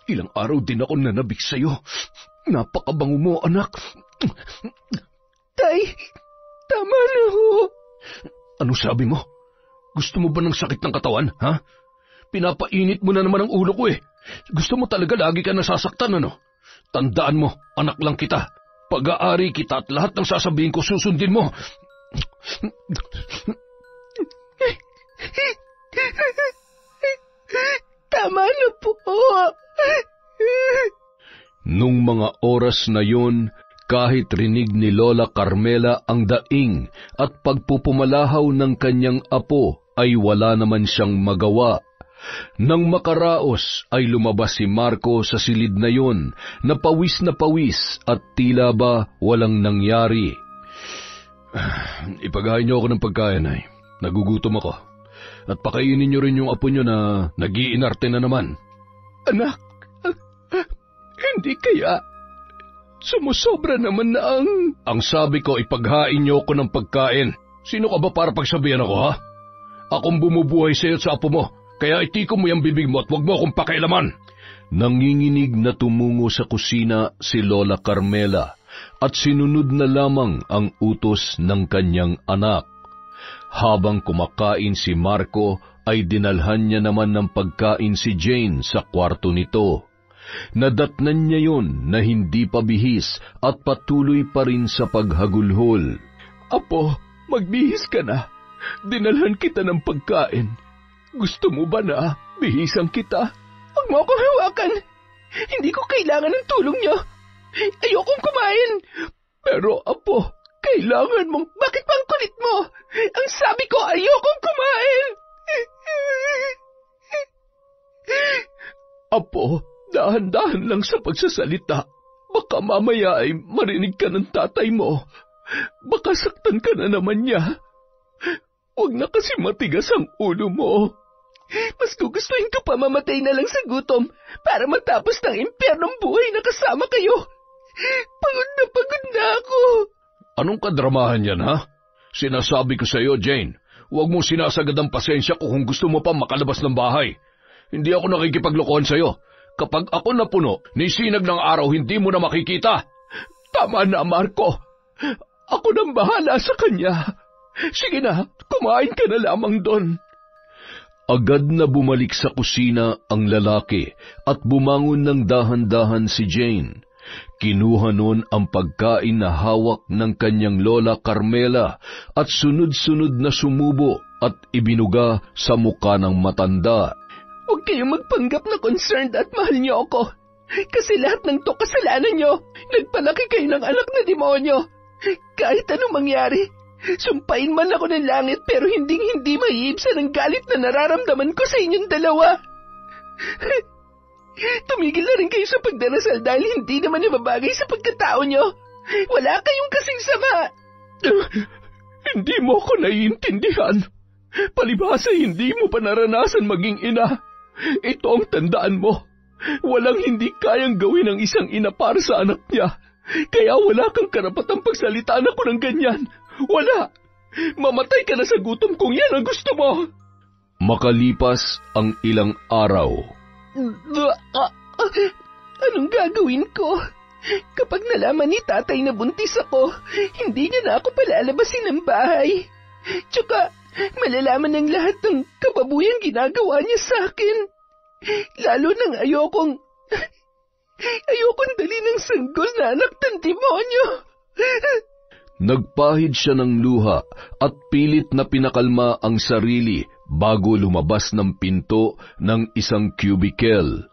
Ilang araw din ako nanabik sa'yo. Napakabango mo, anak. Tay, tama na ho. Ano sabi mo? Gusto mo ba ng sakit ng katawan, ha? Pinapainit mo na naman ang ulo ko eh. Gusto mo talaga lagi ka nasasaktan, ano? Tandaan mo, anak lang kita. Pag-aari kita at lahat ng sasabihin ko susundin mo. Tama na po. Nung mga oras na yun, kahit rinig ni Lola Carmela ang daing at pagpupumalahaw ng kanyang apo, ay wala naman siyang magawa. Nang makaraos ay lumabas si Marco sa silid na yon, na pawis at tila ba walang nangyari. Ipaghain niyo ako ng pagkain, ay. Nagugutom ako. At pakainin niyo rin yung apo niyo na nag-iinarte na naman. Anak, hindi kaya sumusobra naman na ang... Ang sabi ko, ipaghain niyo ako ng pagkain. Sino ka ba para pagsabihan ako, ha? Akong bumubuhay sa iyo at sa apo mo. Kaya itikom mo yung bibig mo at huwag mo akong pakailaman. Nanginginig na tumungo sa kusina si Lola Carmela at sinunod na lamang ang utos ng kanyang anak. Habang kumakain si Marco ay dinalhan niya naman ng pagkain si Jane sa kwarto nito. Nadatnan niya yon na hindi pa bihis at patuloy pa rin sa paghagulhol. Apo, magbihis ka na. Dinalhan kita ng pagkain. Gusto mo ba na bihisan kita? Huwag mo akong hawakan. Hindi ko kailangan ng tulong niyo. Ayokong kumain. Pero apo, kailangan mong... Bakit pa ang kulit mo? Ang sabi ko, ayokong kumain. Apo, dahan-dahan lang sa pagsasalita. Baka mamaya ay marinig ka ng tatay mo. Baka saktan ka na naman niya. Huwag na kasi matigas ang ulo mo. Mas gugustuhin ko pa mamatay na lang sa gutom para matapos ng impyernong buhay na kasama kayo. Pagod na ako. Anong kadramahan yan, ha? Sinasabi ko sa iyo, Jane, huwag mo sinasagad ang pasensya ko kung gusto mo pa makalabas ng bahay. Hindi ako nakikipaglokohan sa iyo. Kapag ako napuno, ni sinag ng araw, hindi mo na makikita. Tama na, Marco. Ako nang bahala sa kanya. Sige na, kumain ka na lamang doon. Agad na bumalik sa kusina ang lalaki at bumangon ng dahan-dahan si Jane. Kinuha noon ang pagkain na hawak ng kanyang Lola Carmela at sunod-sunod na sumubo at ibinuga sa muka ng matanda. Huwag kayong magpanggap na concerned at mahal niyo ako. Kasi lahat ng to kasalanan niyo. Nagpalaki kayo ng anak na demonyo. Kahit anong mangyari, sumpain man ako ng langit pero hindi maiibsan ang galit na nararamdaman ko sa inyong dalawa. Tumigil na rin kayo sa pagdarasal dahil hindi naman nababagay sa pagkatao nyo. Wala kayong kasing sama. Hindi mo ako naiintindihan. Palibhasa hindi mo pa naranasan maging ina. Ito ang tandaan mo. Walang hindi kayang gawin ng isang ina para sa anak niya. Kaya wala kang karapatang pagsalitaan ako ng ganyan. Wala. Mamatay ka na sa gutom kung yan ang gusto mo. Makalipas ang ilang araw. Anong gagawin ko? Kapag nalaman ni tatay na buntis ako, hindi niya na ako palalabasin ng bahay. Tsaka, malalaman ng lahat ng kababuyang ginagawa niya sa akin. Lalo nang ayokong dali ng sanggol na anak ng demonyo. Nagpahid siya ng luha at pilit na pinakalma ang sarili bago lumabas ng pinto ng isang cubicle.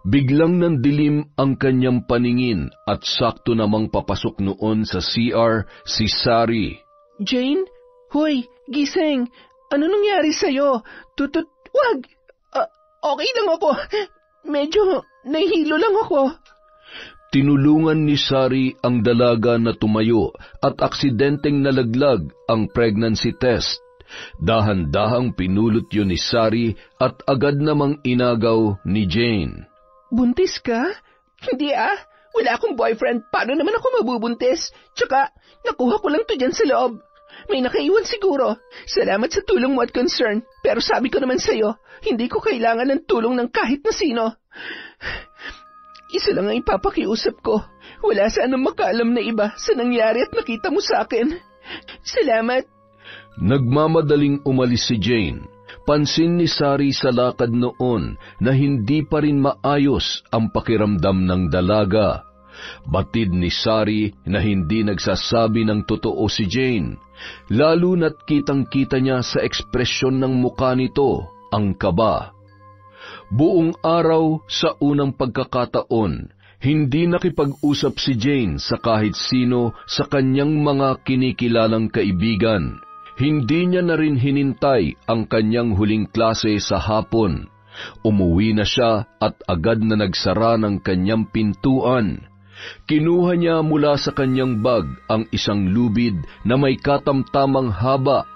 Biglang nandilim ang kanyang paningin at sakto namang papasok noon sa CR si Sari. Jane? Hoy, gising. Ano nangyari sa'yo? Wag! Okay lang ako. Medyo nahihilo lang ako. Tinulungan ni Sari ang dalaga na tumayo at aksidenteng nalaglag ang pregnancy test. Dahan-dahang pinulot yun ni Sari at agad namang inagaw ni Jane. Buntis ka? Hindi Wala akong boyfriend. Paano naman ako mabubuntis? Tsaka, nakuha ko lang to dyan sa loob. May nakaiwan siguro. Salamat sa tulong mo at concern. Pero sabi ko naman sa'yo, hindi ko kailangan ng tulong ng kahit na sino. Isa lang ang ipapakiusap ko. Wala sanang makaalam na iba sa nangyari at nakita mo sa akin. Salamat. Nagmamadaling umalis si Jane. Pansin ni Sari sa lakad noon na hindi pa rin maayos ang pakiramdam ng dalaga. Batid ni Sari na hindi nagsasabi ng totoo si Jane, lalo na't kitang-kita niya sa ekspresyon ng mukha nito ang kaba. Buong araw sa unang pagkakataon, hindi nakipag-usap si Jane sa kahit sino sa kanyang mga kinikilalang kaibigan. Hindi niya na rin hinintay ang kanyang huling klase sa hapon. Umuwi na siya at agad na nagsara ng kanyang pintuan. Kinuha niya mula sa kanyang bag ang isang lubid na may katamtamang haba.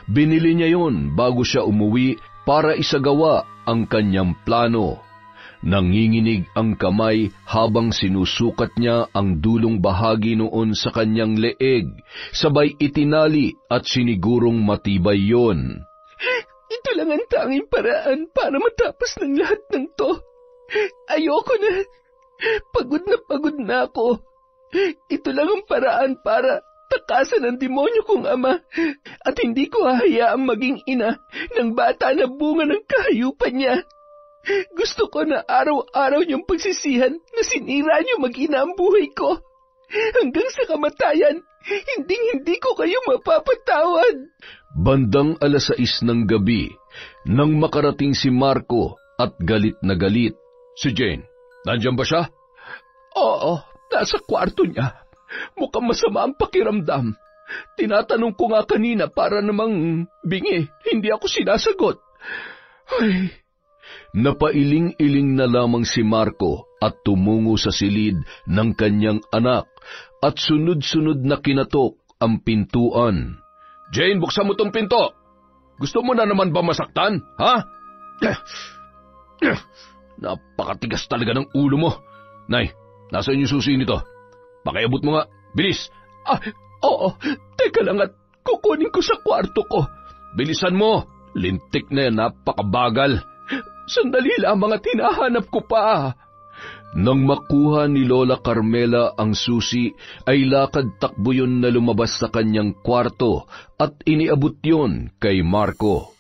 Binili niya yon bago siya umuwi para isagawa ang kanyang plano. Nanginginig ang kamay habang sinusukat niya ang dulong bahagi noon sa kanyang leeg, sabay itinali at sinigurong matibay yon. Ito lang ang tanging paraan para matapos ng lahat ng to. Ayoko na. Pagod na ako. Ito lang ang paraan para takasan ang demonyo kong ama at hindi ko hahayaang maging ina ng bata na bunga ng kahayupan niya. Gusto ko na araw-araw niyong pagsisihan na sinira niyo mag-ina ang buhay ko. Hanggang sa kamatayan, hindi ko kayo mapapatawad. Bandang 6:00 ng gabi, nang makarating si Marco at galit na galit. Si Jane, nandiyan ba siya? Oo, nasa kwarto niya. Mukhang masama ang pakiramdam. Tinatanong ko nga kanina para namang bingi. Hindi ako sinasagot. Ay... Napailing-iling na lamang si Marco at tumungo sa silid ng kanyang anak at sunod-sunod na kinatok ang pintuan. Jane, buksan mo tong pinto. Gusto mo na naman ba masaktan, ha? Napakatigas talaga ng ulo mo. Nay, nasaan yung susi nito? Pakiabot mo nga, bilis. Oo, teka lang at kukunin ko sa kwarto ko. Bilisan mo, lintik na yan, napakabagal. Sandali lamang at hinahanap ko pa. Nang makuha ni Lola Carmela ang susi, ay lakad-takbo yun na lumabas sa kanyang kwarto at iniabot yun kay Marco.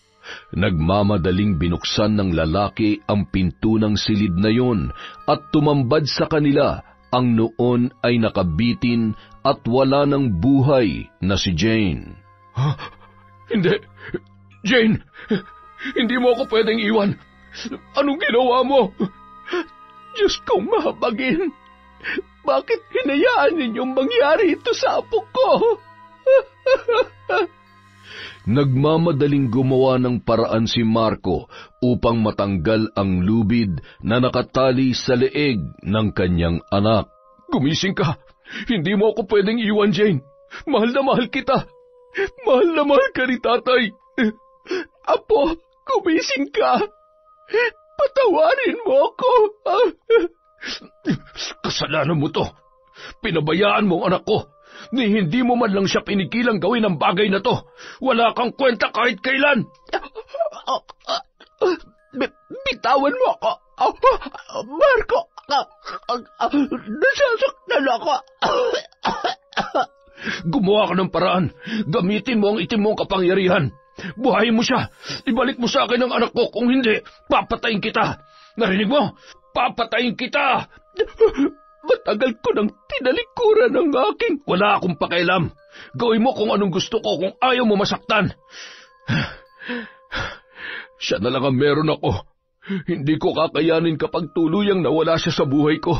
Nagmamadaling binuksan ng lalaki ang pinto ng silid na yun at tumambad sa kanila ang noon ay nakabitin at wala ng buhay na si Jane. Hindi, Jane, hindi mo ako pwedeng iwan. Anong ginawa mo? Diyos kong mahabagin. Bakit hinayaan ninyong mangyari ito sa apo ko? Nagmamadaling gumawa ng paraan si Marco upang matanggal ang lubid na nakatali sa leeg ng kanyang anak. Gumising ka. Hindi mo ako pwedeng iwan, Jane. Mahal na mahal kita. Mahal na mahal ka ni tatay. Apo, gumising ka. Patawarin mo ako. Kasalanan mo to. Pinabayaan mo ang anak ko. Ni hindi mo man lang siya pinigilang gawin ang bagay na to. Wala kang kwenta kahit kailan. Bitawan mo ako. Marco, nasasaktan ako. Gumawa ka ng paraan. Gamitin mo ang itim mong kapangyarihan. Buhayin mo siya. Ibalik mo sa akin ang anak ko. Kung hindi, papatayin kita. Narinig mo? Papatayin kita! Matagal ko nang tinalikuran ng aking... Wala akong pakialam. Gawin mo kung anong gusto ko kung ayaw mo masaktan. Siya na lang ang meron ako. Hindi ko kakayanin kapag tuluyang nawala siya sa buhay ko.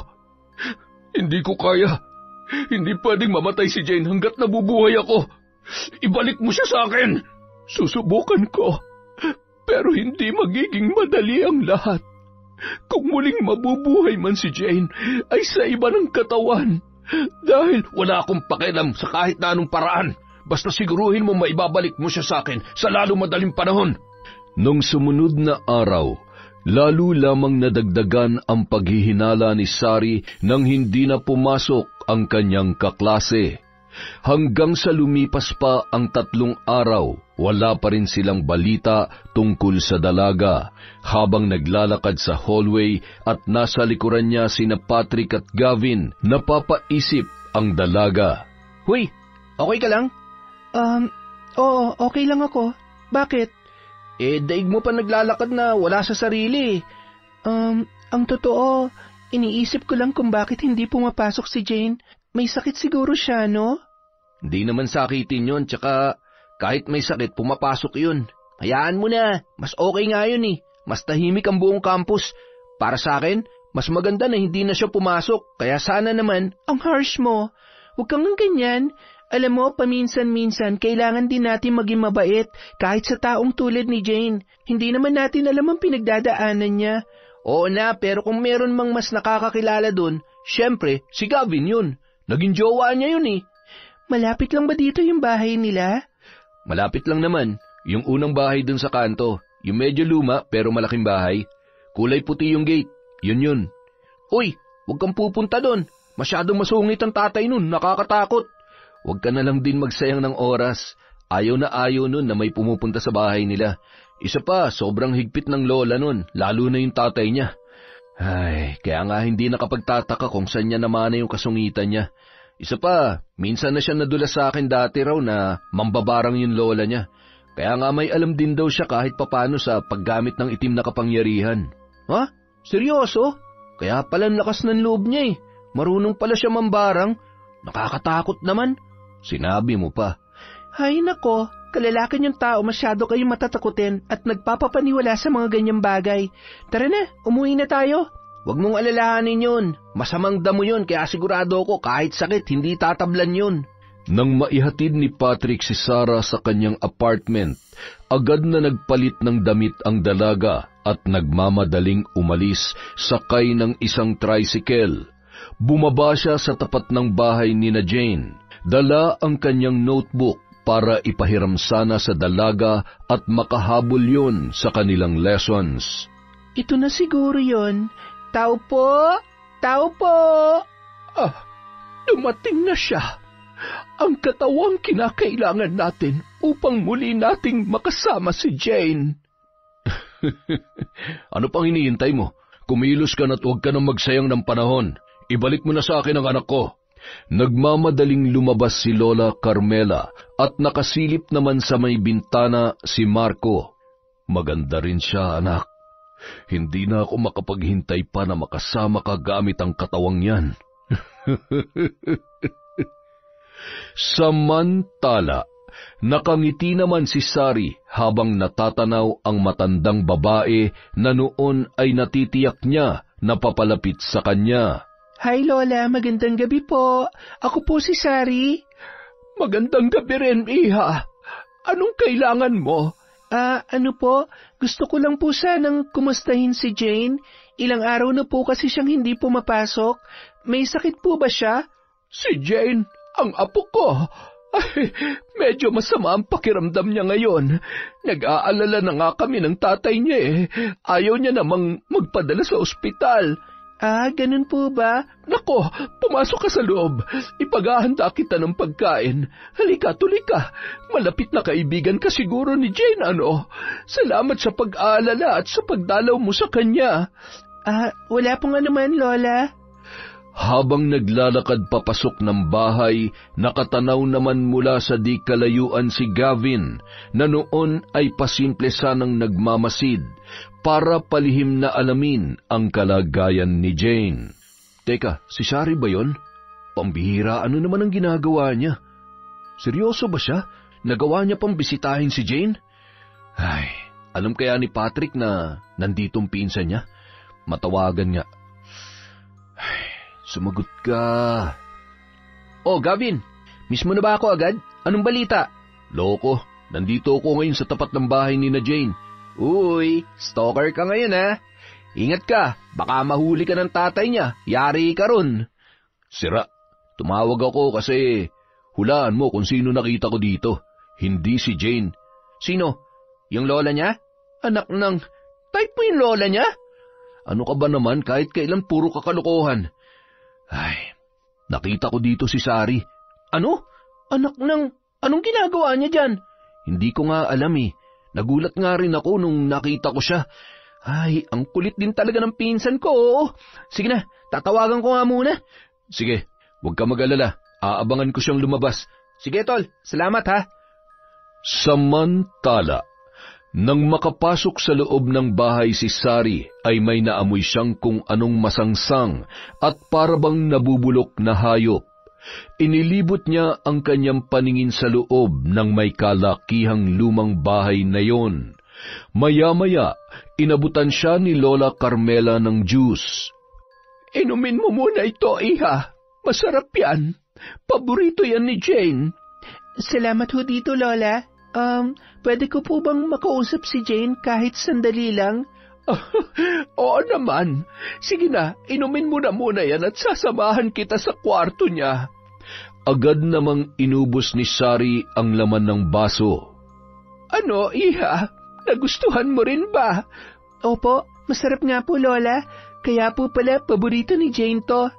Hindi ko kaya. Hindi pwedeng mamatay si Jane hanggat nabubuhay ako. Ibalik mo siya sa akin. Susubukan ko. Pero hindi magiging madali ang lahat. Kung muling mabubuhay man si Jane, ay sa iba ng katawan. Dahil wala akong pakialam sa kahit na anong paraan. Basta siguruhin mo maibabalik mo siya sa akin sa lalo madaling panahon. Nung sumunod na araw, lalo lamang nadagdagan ang paghihinala ni Sari nang hindi na pumasok ang kanyang kaklase. Hanggang sa lumipas pa ang 3 araw, wala pa rin silang balita tungkol sa dalaga. Habang naglalakad sa hallway at nasa likuran niya sina Patrick at Gavin, napapaisip ang dalaga. Hoy, okay ka lang? Oo, okay lang ako. Bakit? Daig mo pa naglalakad na wala sa sarili. Ang totoo, iniisip ko lang kung bakit hindi pumapasok si Jane. May sakit siguro siya, no? Hindi naman sakitin yun, tsaka kahit may sakit, pumapasok yun. Hayaan mo na, mas okay nga yun eh. Mas tahimik ang buong campus. Para sa akin, mas maganda na hindi na siya pumasok, kaya sana naman... Ang harsh mo. Huwag kang ganyan. Alam mo, paminsan-minsan, kailangan din natin maging mabait kahit sa taong tulad ni Jane. Hindi naman natin alam ang pinagdadaanan niya. Oo na, pero kung meron mang mas nakakakilala dun, syempre, si Gavin yun. Naging jowa niya yun eh. Malapit lang ba dito yung bahay nila? Malapit lang naman. Yung unang bahay dun sa kanto. Yung medyo luma pero malaking bahay. Kulay puti yung gate. Yun. Uy, huwag kang pupunta dun. Masyadong masungit ang tatay nun. Nakakatakot. Huwag ka na lang din magsayang ng oras. Ayaw nun na may pumupunta sa bahay nila. Isa pa, sobrang higpit ng lola nun. Lalo na yung tatay niya. Ay, kaya nga hindi nakapagtataka kung saan niya namana yung kasungitan niya. Isa pa, minsan na siya nadulas sa akin dati raw na mambabarang yung lola niya. Kaya nga may alam din daw siya kahit papano sa paggamit ng itim na kapangyarihan. Ha? Seryoso? Kaya pala lakas ng loob niya eh. Marunong pala siya mambarang. Nakakatakot naman. Sinabi mo pa. Hay nako, kalalakan yung tao masyado kayong matatakutin at nagpapapaniwala sa mga ganyang bagay. Tara na, umuwi na tayo. Huwag mong alalahanin yun. Masamang damo yun kaya sigurado ko kahit sakit hindi tatablan yun. Nang maihatid ni Patrick si Sarah sa kanyang apartment, agad na nagpalit ng damit ang dalaga at nagmamadaling umalis sakay ng isang tricycle. Bumaba siya sa tapat ng bahay ni na Jane. Dala ang kanyang notebook para ipahiram sana sa dalaga at makahabol yun sa kanilang lessons. Ito na siguro yun. Tao po! Tao po! Dumating na siya. Ang katawang kinakailangan natin upang muli nating makasama si Jane. Ano pang hinihintay mo? Kumilos ka na't huwag ka nang magsayang ng panahon. Ibalik mo na sa akin ang anak ko. Nagmamadaling lumabas si Lola Carmela at nakasilip naman sa may bintana si Marco. Maganda rin siya, anak. Hindi na ako makapaghintay pa na makasama ka gamit ang katawang yan. Samantala, nakangiti naman si Sari habang natatanaw ang matandang babae na noon ay natitiyak niya na papalapit sa kanya. Hi Lola, magandang gabi po. Ako po si Sari. Magandang gabi rin, Iha. Anong kailangan mo? Ano po? Gusto ko lang po sanang kumustahin si Jane. Ilang araw na po kasi siyang hindi pumapasok. May sakit po ba siya? Si Jane, ang apo ko. Ay, medyo masama ang pakiramdam niya ngayon. Nag-aalala na nga kami ng tatay niya eh. Ayaw niya namang magpadala sa ospital. Ah, ganun po ba? Nako, pumasok ka sa loob. Ipaghahanda kita ng pagkain. Halika, tuloy ka. Malapit na kaibigan ka siguro ni Jane, ano? Salamat sa pag-aalala at sa pagdalaw mo sa kanya. Ah, wala pong anuman, Lola. Habang naglalakad papasok ng bahay, nakatanaw naman mula sa di kalayuan si Gavin, na noon ay pasimple sanang nagmamasid para palihim na alamin ang kalagayan ni Jane. Teka, si Shari ba yon? Pambihira, ano naman ang ginagawa niya? Seryoso ba siya? Nagawa niya pang bisitahin si Jane? Ay, alam kaya ni Patrick na nanditong pinsan niya? Matawagan nga. Ay, sumagot ka. Oh, Gavin, miss mo na ba ako agad? Anong balita? Loko, nandito ako ngayon sa tapat ng bahay ni na Jane. Uy, stalker ka ngayon ha. Ingat ka, baka mahuli ka ng tatay niya. Yari ka ron. Sira, tumawag ako kasi hulaan mo kung sino nakita ko dito. Hindi si Jane. Sino? Yung lola niya? Anak ng... Type mo yung lola niya? Ano ka ba naman kahit kailan puro kakalukuhan? Ay, nakita ko dito si Sari. Ano? Anak ng... Anong ginagawa niya dyan? Hindi ko nga alam eh. Nagulat nga rin ako nung nakita ko siya. Ay, ang kulit din talaga ng pinsan ko. Sige na, tatawagan ko nga muna. Sige, huwag ka mag-alala. Aabangan ko siyang lumabas. Sige, tol. Salamat ha. Samantala, nang makapasok sa loob ng bahay si Sari, ay may naamoy siyang kung anong masangsang at parabang nabubulok na hayop. Inilibot niya ang kanyang paningin sa loob ng may kalakihang lumang bahay na yon. Maya-maya, inabutan siya ni Lola Carmela ng juice. Inumin mo muna ito, iha. Masarap yan. Paborito yan ni Jane. Salamat ho dito, Lola. Pwede ko po bang makausap si Jane kahit sandali lang? Oo naman. Sige na, inumin mo na muna yan at sasamahan kita sa kwarto niya. Agad namang inubos ni Sari ang laman ng baso. Ano, iha? Nagustuhan mo rin ba? Opo, masarap nga po, Lola. Kaya po pala paborito ni Jane to.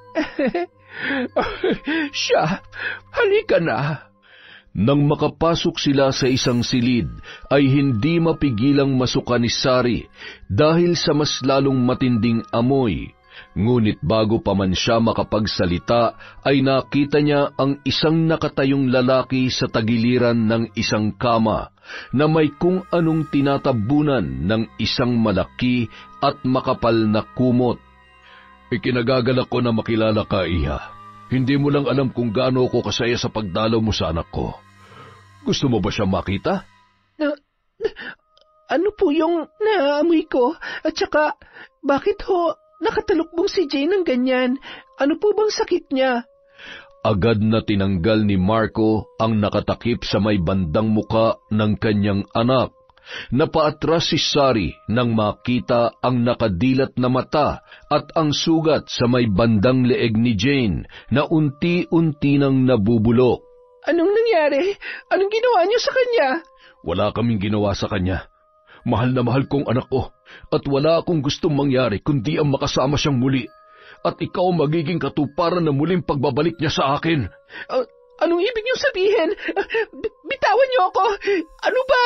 Siya, halika na. Nang makapasok sila sa isang silid, ay hindi mapigilang masuka ni Sari dahil sa mas lalong matinding amoy. Ngunit bago pa man siya makapagsalita, ay nakita niya ang isang nakatayong lalaki sa tagiliran ng isang kama na may kung anong tinatabunan ng isang malaki at makapal na kumot. Ikinagagalak ko na makilala ka, iha. Hindi mo lang alam kung gaano ako kasaya sa pagdalaw mo sa anak ko. Gusto mo ba siya makita? Ano po yung naamoy ko? At saka, bakit ho nakatalukbong si Jane ng ganyan? Ano po bang sakit niya? Agad na tinanggal ni Marco ang nakatakip sa may bandang muka ng kanyang anak. Napaatras si Sari nang makita ang nakadilat na mata at ang sugat sa may bandang leeg ni Jane na unti-unti nang nabubulok. Anong nangyari? Anong ginawa niyo sa kanya? Wala kaming ginawa sa kanya. Mahal na mahal kong anak ko at wala akong gustong mangyari kundi ang makasama siyang muli. At ikaw magiging katuparan na muling pagbabalik niya sa akin. Anong ibig niyo sabihin? Bitawan niyo ako! Ano ba?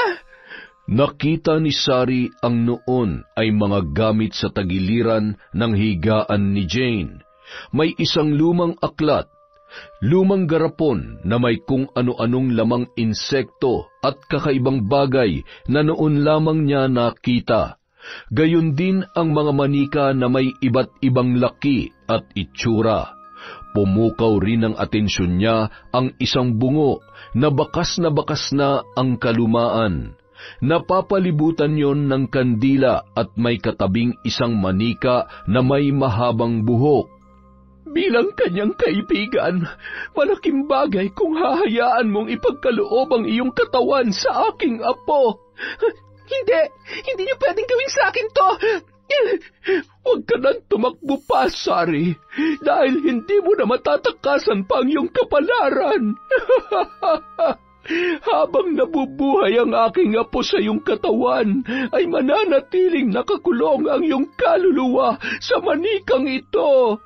Nakita ni Sari ang noon ay mga gamit sa tagiliran ng higaan ni Jane. May isang lumang aklat, lumang garapon na may kung ano-anong lamang insekto at kakaibang bagay na noon lamang niya nakita. Gayon din ang mga manika na may iba't ibang laki at itsura. Pumukaw rin ng atensyon niya ang isang bungo na bakas na ang kalumaan. Napapalibutan yon ng kandila at may katabing isang manika na may mahabang buhok. Bilang kanyang kaibigan, malaking bagay kung hahayaan mong ipagkaloob ang iyong katawan sa aking apo. Hindi niyo pwedeng gawin sa akin to. Huwag ka nang tumakbo pa, Sari, dahil hindi mo na matatakasan pa ang iyong kapalaran. Habang nabubuhay ang aking apo sa iyong katawan, ay mananatiling nakakulong ang iyong kaluluwa sa manikang ito.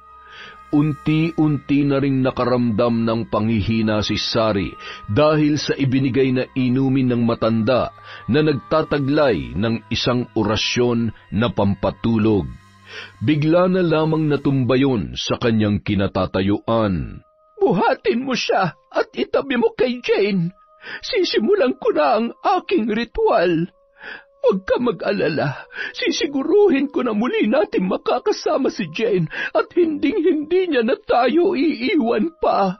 Unti-unti na ring nakaramdam ng panghihina si Sari dahil sa ibinigay na inumin ng matanda na nagtataglay ng isang orasyon na pampatulog. Bigla na lamang natumba yun sa kanyang kinatatayuan. Buhatin mo siya at itabi mo kay Jane. Sisimulan ko na ang aking ritual. Huwag ka mag-alala. Sisiguruhin ko na muli natin makakasama si Jane at hinding-hindi niya na tayo iiwan pa.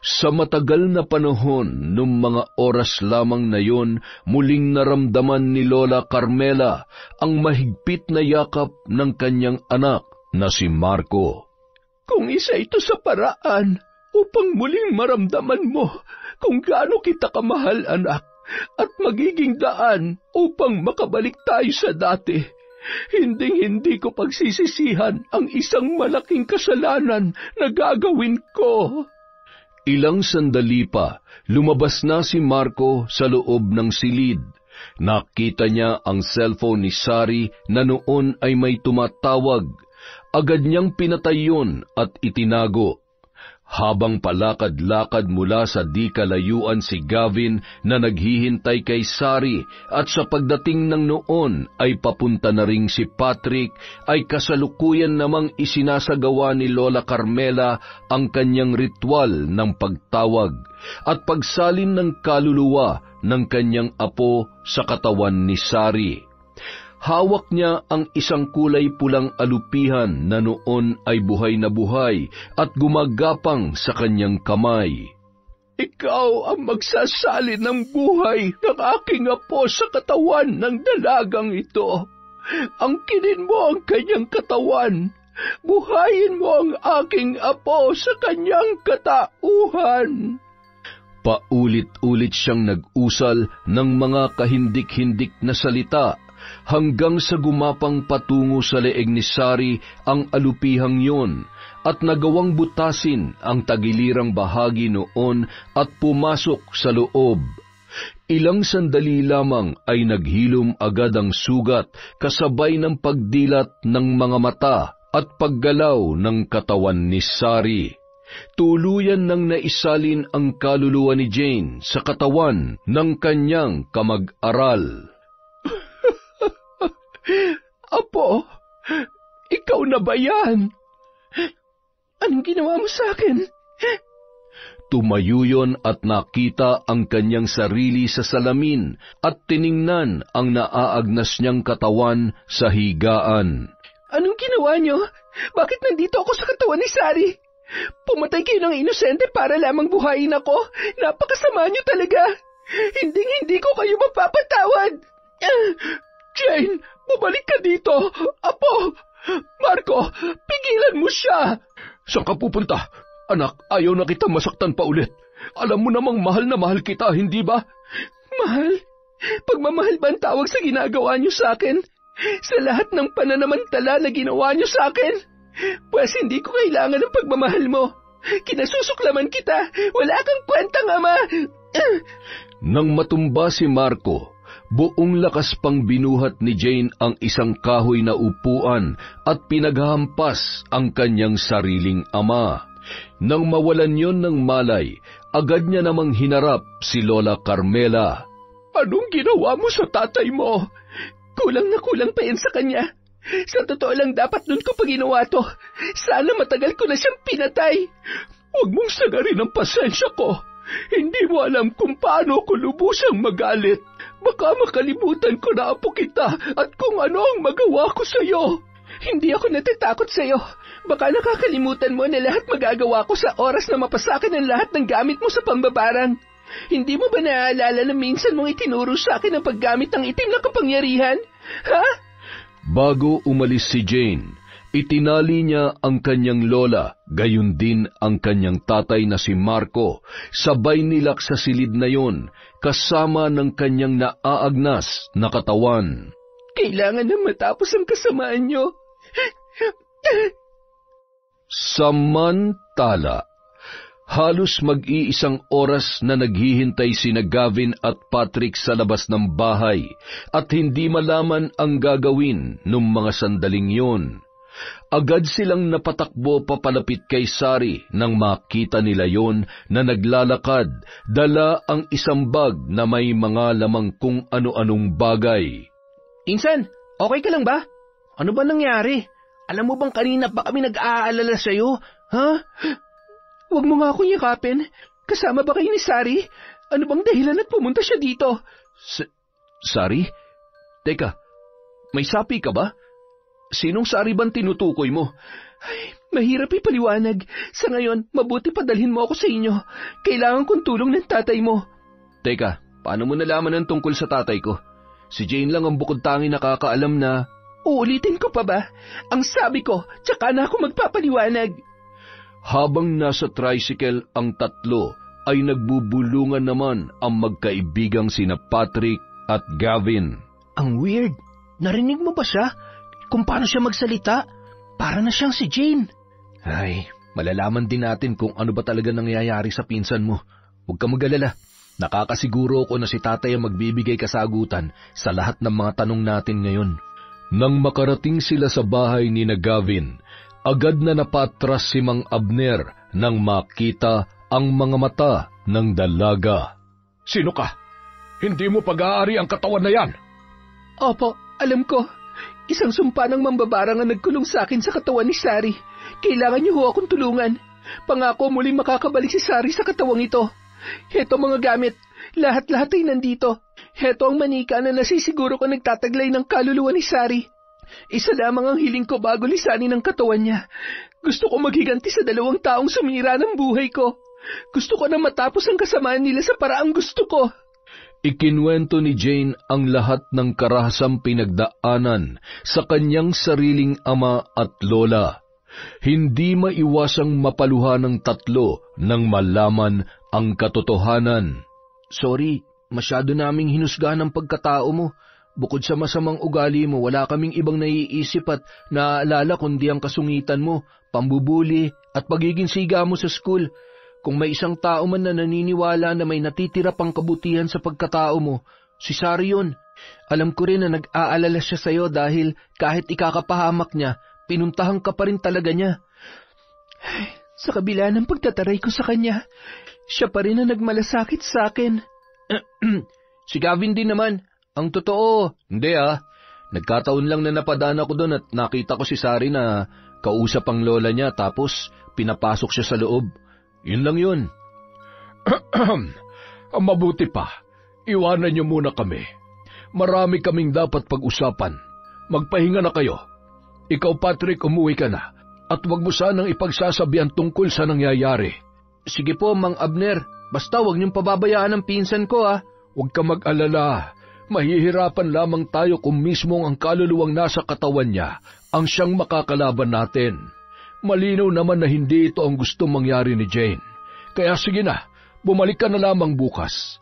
Sa matagal na panahon, nung mga oras lamang na yon, muling naramdaman ni Lola Carmela ang mahigpit na yakap ng kanyang anak na si Marco. Kung isa ito sa paraan upang muling maramdaman mo kung gaano kita kamahal, anak, at magiging daan upang makabalik tayo sa dati. Hinding-hindi ko pagsisisihan ang isang malaking kasalanan na gagawin ko. Ilang sandali pa, lumabas na si Marco sa loob ng silid. Nakita niya ang cellphone ni Sari na noon ay may tumatawag. Agad niyang pinatay yun at itinago. Habang palakad-lakad mula sa di kalayuan si Gavin na naghihintay kay Sari at sa pagdating ng noon ay papunta na ring si Patrick, ay kasalukuyan namang isinasagawa ni Lola Carmela ang kanyang ritual ng pagtawag at pagsalin ng kaluluwa ng kanyang apo sa katawan ni Sari. Hawak niya ang isang kulay pulang alupihan na noon ay buhay na buhay at gumagapang sa kanyang kamay. Ikaw ang magsasalin ng buhay ng aking apo sa katawan ng dalagang ito. Angkinin mo ang kanyang katawan. Buhayin mo ang aking apo sa kanyang katauhan. Paulit-ulit siyang nag-usal ng mga kahindik-hindik na salita hanggang sa gumapang patungo sa leeg ni Sari ang alupihang yon at nagawang butasin ang tagilirang bahagi noon at pumasok sa loob. Ilang sandali lamang ay naghilom agad ang sugat kasabay ng pagdilat ng mga mata at paggalaw ng katawan ni Sari. Tuluyan nang naisalin ang kaluluwa ni Jane sa katawan ng kanyang kamag-aral. Apo, ikaw na ba yan? Anong ginawa mo sa akin? Tumayo yun at nakita ang kanyang sarili sa salamin at tiningnan ang naaagnas niyang katawan sa higaan. Anong ginawa niyo? Bakit nandito ako sa katawan ni Sari? Pumatay kayo ng inosente para lamang buhayin ako? Napakasama niyo talaga. Hinding-hindi ko kayo mapapatawad. Jane, bumalik ka dito. Apo, Marco, pigilan mo siya. Saan ka pupunta? Anak, ayaw na kitang masaktan pa ulit. Alam mo namang mahal na mahal kita, hindi ba? Mahal? Pagmamahal ba ang tawag sa ginagawa niyo sa akin? Sa lahat ng pananamantala na ginawa niyo sa akin? Pues hindi ko kailangan ng pagmamahal mo. Kinasusuklaman kita. Wala kang kwentang ama. Nang matumba si Marco, buong lakas pang binuhat ni Jane ang isang kahoy na upuan at pinaghampas ang kanyang sariling ama. Nang mawalan yon ng malay, agad niya namang hinarap si Lola Carmela. Anong ginawa mo sa tatay mo? Kulang na kulang pa yan sa kanya. Sa totoo lang dapat nun ko pa ginawa to. Sana matagal ko na siyang pinatay. Huwag mong sagarin ang pasensya ko. Hindi mo alam kung paano ko lubusang magalit. Baka makalimutan ko na apo kita at kung ano ang magawa ko sa iyo. Hindi ako natatakot sa iyo. Baka nakakalimutan mo na lahat magagawa ko sa oras na mapasakin ang lahat ng gamit mo sa pambabarang. Hindi mo ba naaalala na minsan mong itinuro sa akin ang paggamit ng itim na kapangyarihan? Ha? Bago umalis si Jane, itinali niya ang kanyang lola, gayon din ang kanyang tatay na si Marco, sabay nilak sa silid na yon, kasama ng kanyang naaagnas na katawan. Kailangan na matapos ang kasamaan niyo. Samantala, halos mag-iisang oras na naghihintay sina Gavin at Patrick sa labas ng bahay at hindi malaman ang gagawin nung mga sandaling yon. Agad silang napatakbo papalapit kay Sari nang makita nila yon na naglalakad, dala ang isang bag na may mga lamang kung ano-anong bagay. Insan, okay ka lang ba? Ano ba nangyari? Alam mo bang kanina pa kami nag-aalala sa'yo? Ha? Huwag mo nga akong yakapin. Kasama ba kayo ni Sari? Ano bang dahilan at pumunta siya dito? Sari? Teka, may sapi ka ba? Sinong Sari bang tinutukoy mo? Ay, mahirap ipaliwanag. Sa ngayon, mabuti padalhin mo ako sa inyo. Kailangan kong tulong ng tatay mo. Teka, paano mo nalaman ang tungkol sa tatay ko? Si Jane lang ang bukod tangi nakakaalam na... Uulitin ko pa ba? Ang sabi ko, tsaka na ako magpapaliwanag. Habang nasa tricycle ang tatlo, ay nagbubulungan naman ang magkaibigang sina Patrick at Gavin. Ang weird. Narinig mo ba siya? Kung paano siya magsalita? Para na siyang si Jane. Ay, malalaman din natin kung ano ba talaga nangyayari sa pinsan mo. Huwag ka mag-alala. Nakakasiguro ko na si tatay ang magbibigay kasagutan sa lahat ng mga tanong natin ngayon. Nang makarating sila sa bahay ni na Gavin, agad na napatras si Mang Abner nang makita ang mga mata ng dalaga. Sino ka? Hindi mo pag-aari ang katawan na yan. Opo, alam ko. Isang sumpa ng mambabarang ang nagkulong sa akin sa katawan ni Sari. Kailangan niyo ho akong tulungan. Pangako muling makakabalik si Sari sa katawang ito. Heto mga gamit. Lahat-lahat ay nandito. Heto ang manika na nasisiguro ko nagtataglay ng kaluluwa ni Sari. Isa lamang ang hiling ko bago lisanin ang katawan niya. Gusto ko maghiganti sa 2 taong sumira ng buhay ko. Gusto ko na matapos ang kasamaan nila sa paraang gusto ko. Ikinwento ni Jane ang lahat ng karahasang pinagdaanan sa kanyang sariling ama at lola. Hindi maiwasang mapaluha ng tatlo nang malaman ang katotohanan. Sorry, masyado naming hinusgahan ang pagkatao mo. Bukod sa masamang ugali mo, wala kaming ibang naiisip at naaalala kundi ang kasungitan mo, pambubuli at pagiging siga mo sa school. Kung may isang tao man na naniniwala na may natitira pang kabutihan sa pagkatao mo, si Sari yun. Alam ko rin na nag-aalala siya sa'yo dahil kahit ikakapahamak niya, pinuntahan ka pa rin talaga niya. Sa kabila ng pagtataray ko sa kanya, siya pa rin ang nagmalasakit sa akin. Si Gavin din naman. Ang totoo. Hindi Nagkataon lang na napadaan ako doon at nakita ko si Sari na kausap ang lola niya tapos pinapasok siya sa loob. Yun lang yun. Mabuti pa. Iwanan niyo muna kami. Marami kaming dapat pag-usapan. Magpahinga na kayo. Ikaw, Patrick, umuwi ka na. At huwag mo sanang ipagsasabihan tungkol sa nangyayari. Sige po, Mang Abner. Basta huwag niyong pababayaan ang pinsan ko, Huwag ka mag-alala. Mahihirapan lamang tayo kung mismo ang kaluluwang nasa katawan niya ang siyang makakalaban natin. Malinaw naman na hindi ito ang gustong mangyari ni Jane. Kaya sige na, bumalik ka na lamang bukas.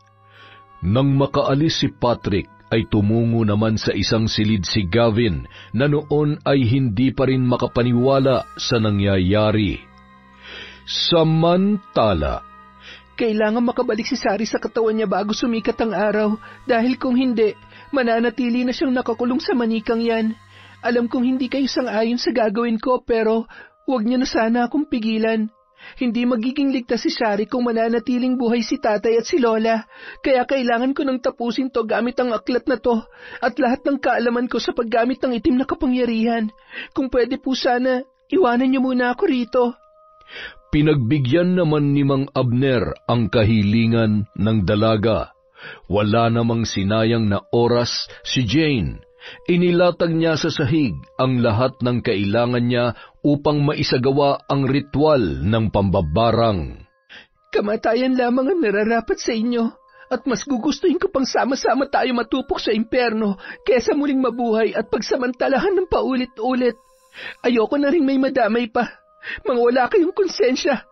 Nang makaalis si Patrick, ay tumungo naman sa isang silid si Gavin na noon ay hindi pa rin makapaniwala sa nangyayari. Samantala, kailangan makabalik si Sari sa katawan niya bago sumikat ang araw dahil kung hindi, mananatili na siyang nakakulong sa manikang yan. Alam kong hindi kayo sang-ayon sa gagawin ko pero huwag niyo na sana akong pigilan. Hindi magiging ligtas si Sari kung mananatiling buhay si tatay at si lola. Kaya kailangan ko nang tapusin to gamit ang aklat na to at lahat ng kaalaman ko sa paggamit ng itim na kapangyarihan. Kung pwede po sana, iwanan niyo muna ako rito. Pinagbigyan naman ni Mang Abner ang kahilingan ng dalaga. Wala namang sinayang na oras si Jane. Inilatag niya sa sahig ang lahat ng kailangan niya upang maisagawa ang ritual ng pambabarang. Kamatayan lamang ang nararapat sa inyo at mas gugustuhin ko pang sama-sama tayo matupok sa impyerno kaysa muling mabuhay at pagsamantalahan ng paulit-ulit. Ayoko na rin may madamay pa. Mga wala kayong konsensya.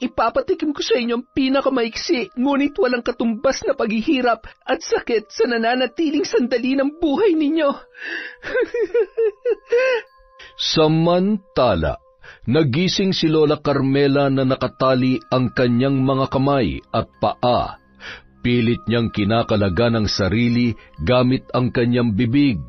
Ipapatikim ko sa inyo ang pinakamaiksi, ngunit walang katumbas na paghihirap at sakit sa nananatiling sandali ng buhay ninyo. Samantala, nagising si Lola Carmela na nakatali ang kanyang mga kamay at paa. Pilit niyang kinakalaga ng sarili gamit ang kanyang bibig.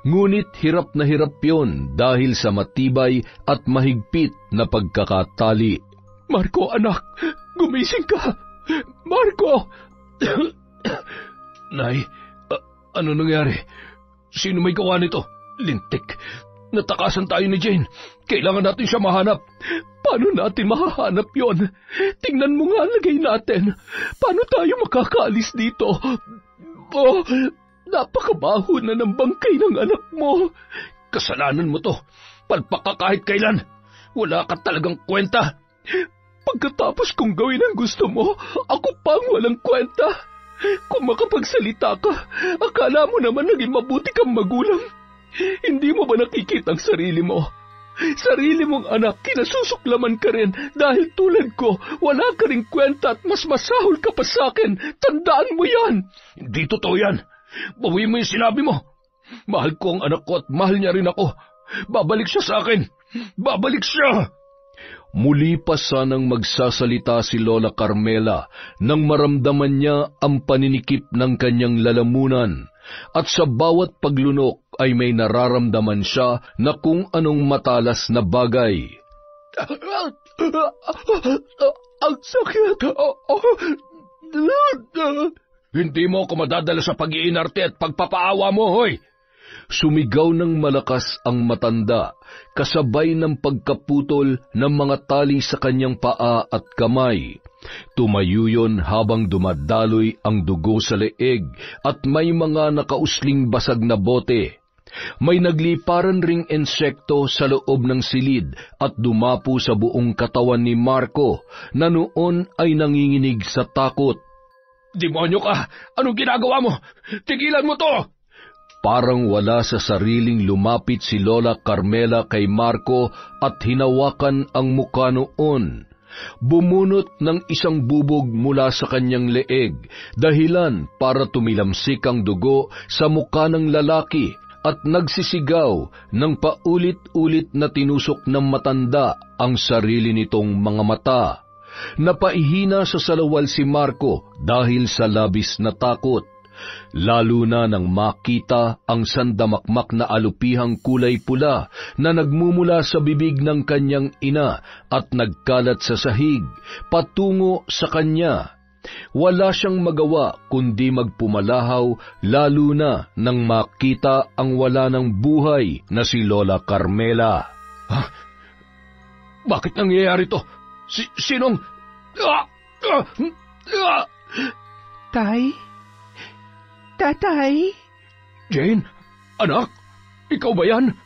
Ngunit hirap na hirap yon dahil sa matibay at mahigpit na pagkakatali. Marco, anak, gumising ka! Marco! Nay, ano nangyari? Sino may gawa nito? Lintik. Natakasan tayo ni Jane. Kailangan natin siya mahanap. Paano natin mahahanap yon? Tingnan mo nga lagay natin. Paano tayo makakaalis dito? Oh, napakabaho na ng bangkay ng anak mo. Kasalanan mo to. Palpak ka kahit kailan. Wala ka talagang kwenta. Pagkatapos kong gawin ang gusto mo, ako pang walang kwenta. Kung makapagsalita ka, akala mo naman naging mabuti kang magulang. Hindi mo ba nakikita ang sarili mo? Sarili mong anak, kinasusuklaman ka rin dahil tulad ko, wala ka rin kwenta at mas masahol ka pa sa akin. Tandaan mo yan. Hindi totoo yan. Bawi mo yung sinabi mo. Mahal ko ang anak ko at mahal niya rin ako. Babalik siya sa akin. Babalik siya. Muli pa sanang magsasalita si Lola Carmela nang maramdaman niya ang paninikip ng kanyang lalamunan. At sa bawat paglunok ay may nararamdaman siya na kung anong matalas na bagay. Ang sakit! Hindi mo ako madadala sa pag-iinarte at pagpapaawa mo, hoy! Sumigaw ng malakas ang matanda, kasabay ng pagkaputol ng mga tali sa kanyang paa at kamay. Tumayo yun habang dumadaloy ang dugo sa leeg at may mga nakausling basag na bote. May nagliparan ring insekto sa loob ng silid at dumapo sa buong katawan ni Marco na noon ay nanginginig sa takot. Demonyo ka! Anong ginagawa mo? Tigilan mo to! Parang wala sa sariling lumapit si Lola Carmela kay Marco at hinawakan ang mukha noon. Bumunot ng isang bubog mula sa kanyang leeg, dahilan para tumilamsik ang dugo sa mukha ng lalaki at nagsisigaw ng paulit-ulit na tinusok ng matanda ang sarili nitong mga mata. Napaihina sa salawal si Marco dahil sa labis na takot. Lalo na nang makita ang sandamakmak na alupihang kulay pula na nagmumula sa bibig ng kanyang ina at nagkalat sa sahig patungo sa kanya. Wala siyang magawa kundi magpumalahaw, lalo na nang makita ang wala ng buhay na si Lola Carmela. Bakit nangyayari to? Sinong... Tay? Tatay? Jane, anak, ikaw ba yan?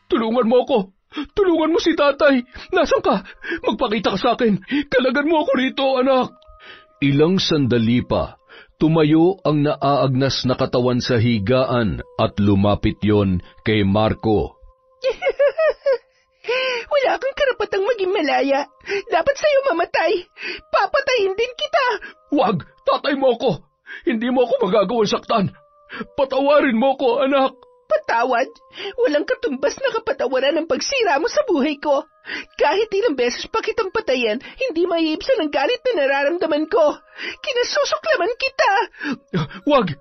Tulungan mo ako. Tulungan mo si tatay. Nasaan ka? Magpakita ka sa akin. Kalagan mo ako rito, anak. Ilang sandali pa, tumayo ang naaagnas na katawan sa higaan at lumapit yon kay Marco. Wala kang karapatang maging malaya. Dapat sa'yo mamatay. Papatayin din kita. Wag! Tatay mo ako! Hindi mo ako magagawang saktan. Patawarin mo ko, anak. Patawad? Walang katumbas na kapatawaran ng pagsira mo sa buhay ko. Kahit ilang beses pa kitang patayan, hindi maiibsan ang galit na nararamdaman ko. Kinasusuklaman kita. Wag!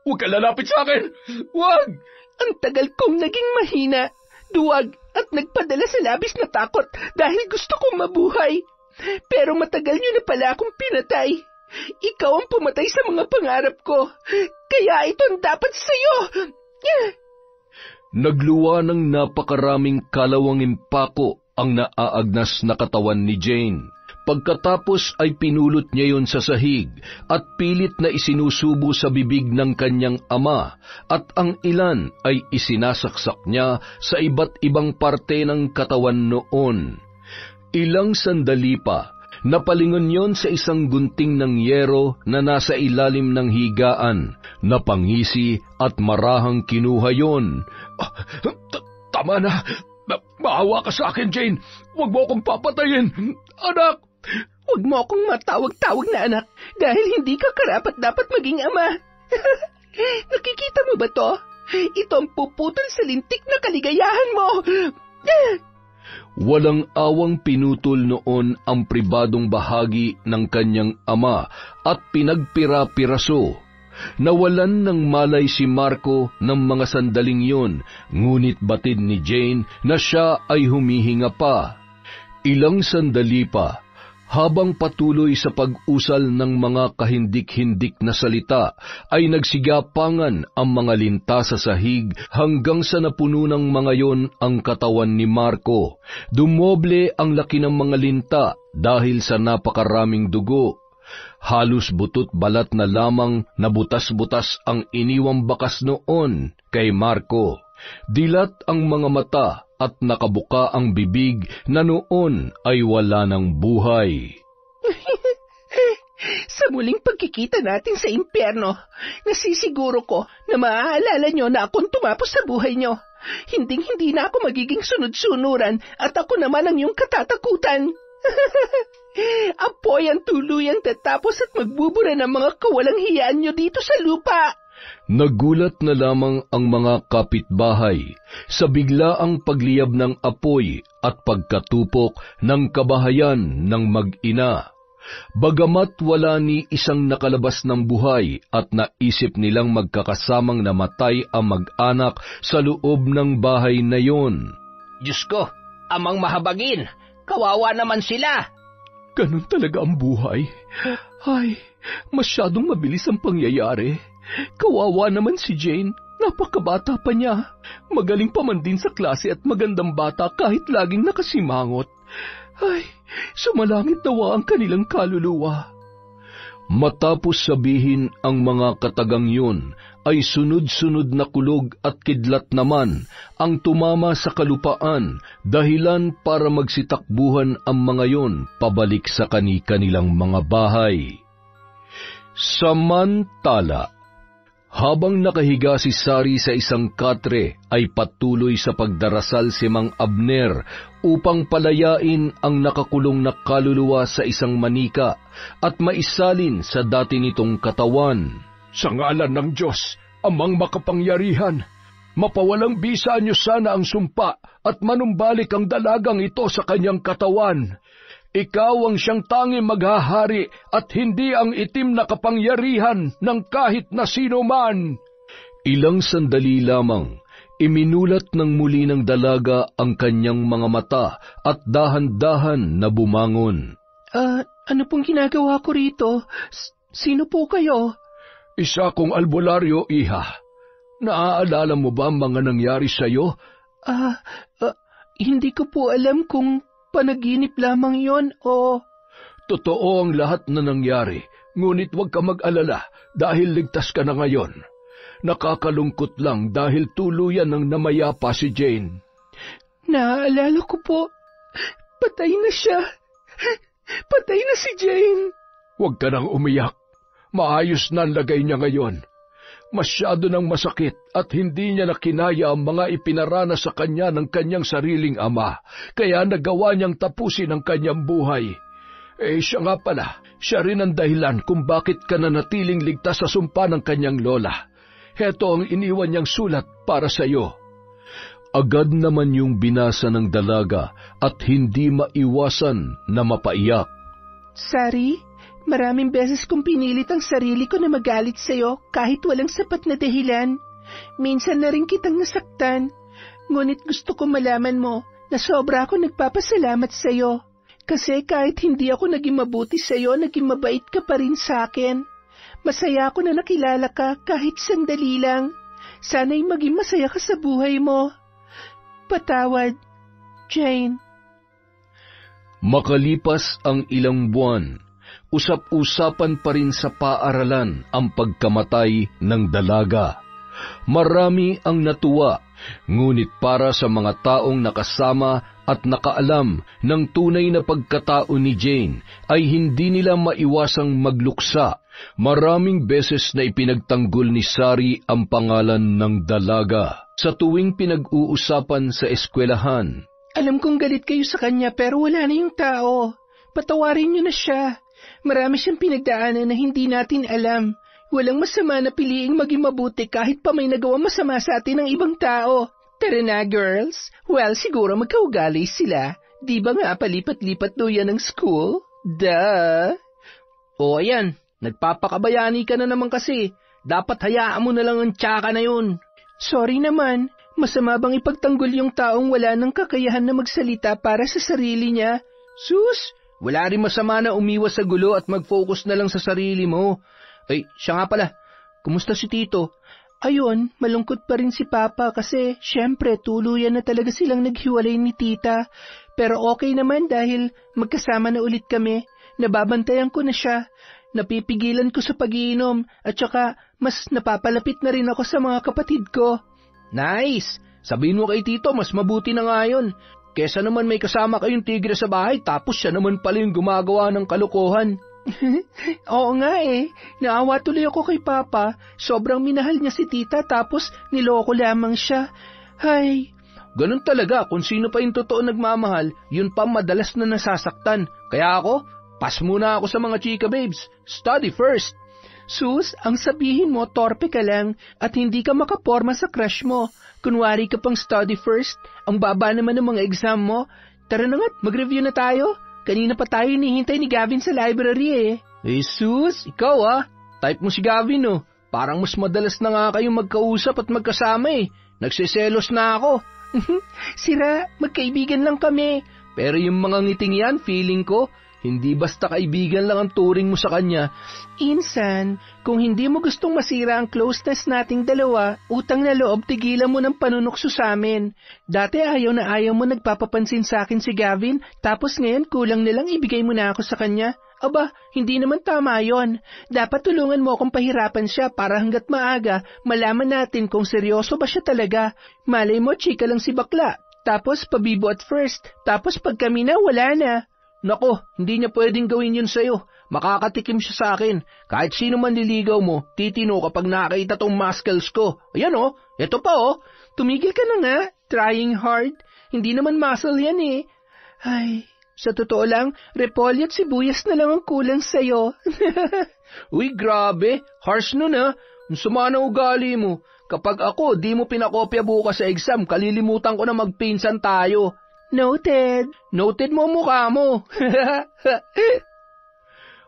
Huwag ka lalapit sa akin! Wag! Ang tagal kong naging mahina, duwag at nagpadala sa labis na takot dahil gusto kong mabuhay. Pero matagal niyo na pala akong pinatay. Ikaw ang pumatay sa mga pangarap ko. Kaya ito ang dapat sa'yo. Nagluwa ng napakaraming kalawangin pako ang naaagnas na katawan ni Jane. Pagkatapos ay pinulot niya yon sa sahig at pilit na isinusubo sa bibig ng kanyang ama at ang ilan ay isinasaksak niya sa iba't ibang parte ng katawan noon. Ilang sandali pa, napalingon yon sa isang gunting ng yero na nasa ilalim ng higaan. Napangisi at marahang kinuha yon. Tama na. Maawa ka sa akin, Jane. Huwag mo akong papatayin. Anak, Huwag mo akong matawag-tawag na anak dahil hindi ka karapat-dapat maging ama. Nakikita mo ba to? Ito ang puputol sa lintik na kaligayahan mo. Walang awang pinutol noon ang pribadong bahagi ng kanyang ama at pinagpira-piraso. Nawalan ng malay si Marco ng mga sandaling yun, ngunit batid ni Jane na siya ay humihinga pa. Ilang sandali pa, habang patuloy sa pag-usal ng mga kahindik-hindik na salita, ay nagsigapangan ang mga linta sa sahig hanggang sa napuno ng mga yon ang katawan ni Marco. Dumoble ang laki ng mga linta dahil sa napakaraming dugo. Halos butot balat na lamang na butas-butas ang iniwang bakas noon kay Marco. Dilat ang mga mata at nakabuka ang bibig na noon ay wala ng buhay. Sa muling pagkikita natin sa impyerno, nasisiguro ko na maaalala nyo na akong tumapos sa buhay nyo. Hinding-hindi na ako magiging sunod-sunuran at ako naman ang iyong katatakutan. Apoy ang tuluyang tatapos at magbubura ng mga kawalang hiyaan nyo dito sa lupa. Nagulat na lamang ang mga kapitbahay sa biglaang pagliyab ng apoy at pagkatupok ng kabahayan ng mag-ina. Bagamat wala ni isang nakalabas ng buhay at naisip nilang magkakasamang namatay ang mag-anak sa loob ng bahay na yon. Diyos ko, amang mahabagin, kawawa naman sila. Ganun talaga ang buhay. Ay, masyadong mabilis ang pangyayari. Kawawa naman si Jane, napakabata pa niya. Magaling pa man din sa klase at magandang bata kahit laging nakasimangot. Ay, sumalangit nawa ang kanilang kaluluwa. Matapos sabihin ang mga katagang yun, ay sunod-sunod na kulog at kidlat naman ang tumama sa kalupaan, dahilan para magsitakbuhan ang mga yon pabalik sa kani-kanilang mga bahay. Samantala, habang nakahiga si Sari sa isang katre, ay patuloy sa pagdarasal si Mang Abner upang palayain ang nakakulong na kaluluwa sa isang manika at maisalin sa dati nitong katawan. Sa ngalan ng Diyos, Amang makapangyarihan, mapawalang bisa niyo sana ang sumpa at manumbalik ang dalagang ito sa kanyang katawan. Ikaw ang siyang tanging maghahari at hindi ang itim na kapangyarihan ng kahit na sino man. Ilang sandali lamang, iminulat ng muli ng dalaga ang kanyang mga mata at dahan-dahan na bumangon. Ano pong ginagawa ko rito? Sino po kayo? Isa kong albularyo, iha. Naaalala mo ba ang mga nangyari sa'yo? Hindi ko po alam kung panaginip lamang yon o... Totoo ang lahat na nangyari, ngunit huwag ka mag-alala dahil ligtas ka na ngayon. Nakakalungkot lang dahil tuluyan ng namayapa si Jane. Naaalala ko po, patay na siya. Patay na si Jane. Huwag ka nang umiyak. Maayos na ang lagay niya ngayon. Masyado nang masakit at hindi niya nakinaya ang mga ipinaranas sa kanya ng kanyang sariling ama, kaya nagawa niyang tapusin ang kanyang buhay. Siya nga pala, siya rin ang dahilan kung bakit ka nanatiling ligtas sa sumpa ng kanyang lola. Heto ang iniwan niyang sulat para sa iyo. Agad naman yung binasa ng dalaga at hindi maiwasan na mapaiyak. Sari, maraming beses kong pinilit ang sarili ko na magalit sa'yo kahit walang sapat na dahilan. Minsan na rin kitang nasaktan. Ngunit gusto ko malaman mo na sobra ako nagpapasalamat sa'yo. Kasi kahit hindi ako naging mabuti sa'yo, naging mabait ka pa rin sa'kin. Masaya ako na nakilala ka kahit sandali lang. Sana'y maging masaya ka sa buhay mo. Patawad, Jane. Makalipas ang ilang buwan, usap-usapan pa rin sa paaralan ang pagkamatay ng dalaga. Marami ang natuwa, ngunit para sa mga taong nakasama at nakaalam ng tunay na pagkatao ni Jane, ay hindi nila maiwasang magluksa. Maraming beses na ipinagtanggol ni Sari ang pangalan ng dalaga sa tuwing pinag-uusapan sa eskwelahan. Alam kong galit kayo sa kanya pero wala na yung tao. Patawarin niyo na siya. Marami siyang pinagdaanan na hindi natin alam. Walang masama na piliing maging mabuti kahit pa may nagawa masama sa atin ng ibang tao. Tara na, girls. Well, siguro magkaugali sila. Di ba nga palipat-lipat daw yan ng school? Duh! O ayan, nagpapakabayani ka na naman kasi. Dapat hayaan mo na lang ang tsaka na yun. Sorry naman. Masama bang ipagtanggol yung taong wala ng kakayahan na magsalita para sa sarili niya? Sus! Wala rin masama na umiwas sa gulo at mag-focus na lang sa sarili mo. Ay, siya nga pala. Kumusta si Tito? Ayun, malungkot pa rin si Papa kasi syempre tuluyan na talaga silang naghiwalay ni Tita. Pero okay naman dahil magkasama na ulit kami. Nababantayan ko na siya. Napipigilan ko sa pag-iinom at saka mas napapalapit na rin ako sa mga kapatid ko. Nice! Sabihin mo kay Tito, mas mabuti na nga yun. Kesa naman may kasama kayong tigre sa bahay tapos siya naman pala yung gumagawa ng kalokohan. Oo nga eh. Naawa tuloy ako kay Papa. Sobrang minahal niya si Tita tapos niloko lamang siya. Hay... Ganun talaga, kung sino pa yung totoo nagmamahal, yun pa madalas na nasasaktan. Kaya ako, pass muna ako sa mga chika babes. Study first. Sus, ang sabihin mo, torpe ka lang at hindi ka makaporma sa crush mo. Kunwari ka pang study first, ang baba naman ng mga exam mo. Tara na nga't, mag-review na tayo. Kanina pa tayo hinihintay ni Gavin sa library eh. Jesus, ikaw type mo si Gavin oh. Parang mas madalas na nga kayong magkausap at magkasama eh. Nagsiselos na ako. Sira, magkaibigan lang kami. Pero yung mga ngiting yan, feeling ko, hindi basta kaibigan lang ang turing mo sa kanya. Insan, kung hindi mo gustong masira ang closeness nating dalawa, utang na loob tigilan mo ng panunukso sa amin. Dati ayaw na ayaw mo nagpapapansin sa akin si Gavin, tapos ngayon kulang nilang ibigay mo na ako sa kanya. Aba, hindi naman tama yon. Dapat tulungan mo akong pahirapan siya para hanggat maaga, malaman natin kung seryoso ba siya talaga. Malay mo, chika lang si bakla. Tapos pabibo at first, tapos pag kami na, wala na. Nako, hindi niya pwedeng gawin yun sa'yo. Makakatikim siya sa akin. Kahit sino man liligaw mo, titino kapag nakita tong muscles ko. Ayan eto pa Tumigil ka na nga, trying hard. Hindi naman muscle yan eh. Ay, sa totoo lang, repolyo at sibuyas na lang ang kulang sa'yo. Uy, grabe. Harsh nun Ang sama ng ugali mo. Kapag ako, di mo pinakopya bukas sa exam, kalilimutan ko na magpinsan tayo. Noted. Noted mo mukha mo.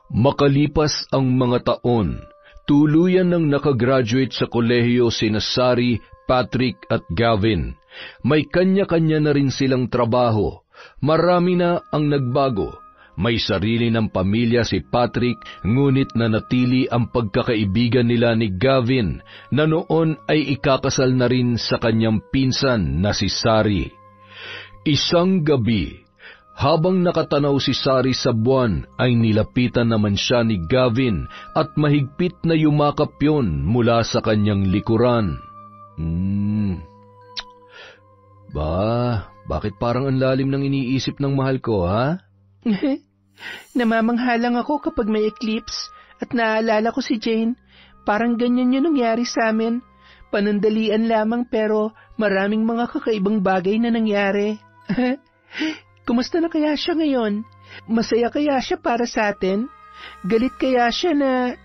Makalipas ang mga taon, tuluyan nang nakagraduate sa kolehiyo sina Sari, Patrick at Gavin. May kanya-kanya na rin silang trabaho. Marami na ang nagbago. May sarili ng pamilya si Patrick, ngunit nanatili ang pagkakaibigan nila ni Gavin na noon ay ikakasal na rin sa kanyang pinsan na si Sari. Isang gabi, habang nakatanaw si Sari sa buwan, ay nilapitan naman siya ni Gavin at mahigpit na yumakap yon mula sa kanyang likuran. Bakit parang ang lalim ng iniisip ng mahal ko, ha? Namamangha lang ako kapag may eclipse at naaalala ko si Jane. Parang ganyan yun nangyari sa amin. Panandalian lamang pero maraming mga kakaibang bagay na nangyari. Kumusta na kaya siya ngayon? Masaya kaya siya para sa atin? Galit kaya siya na...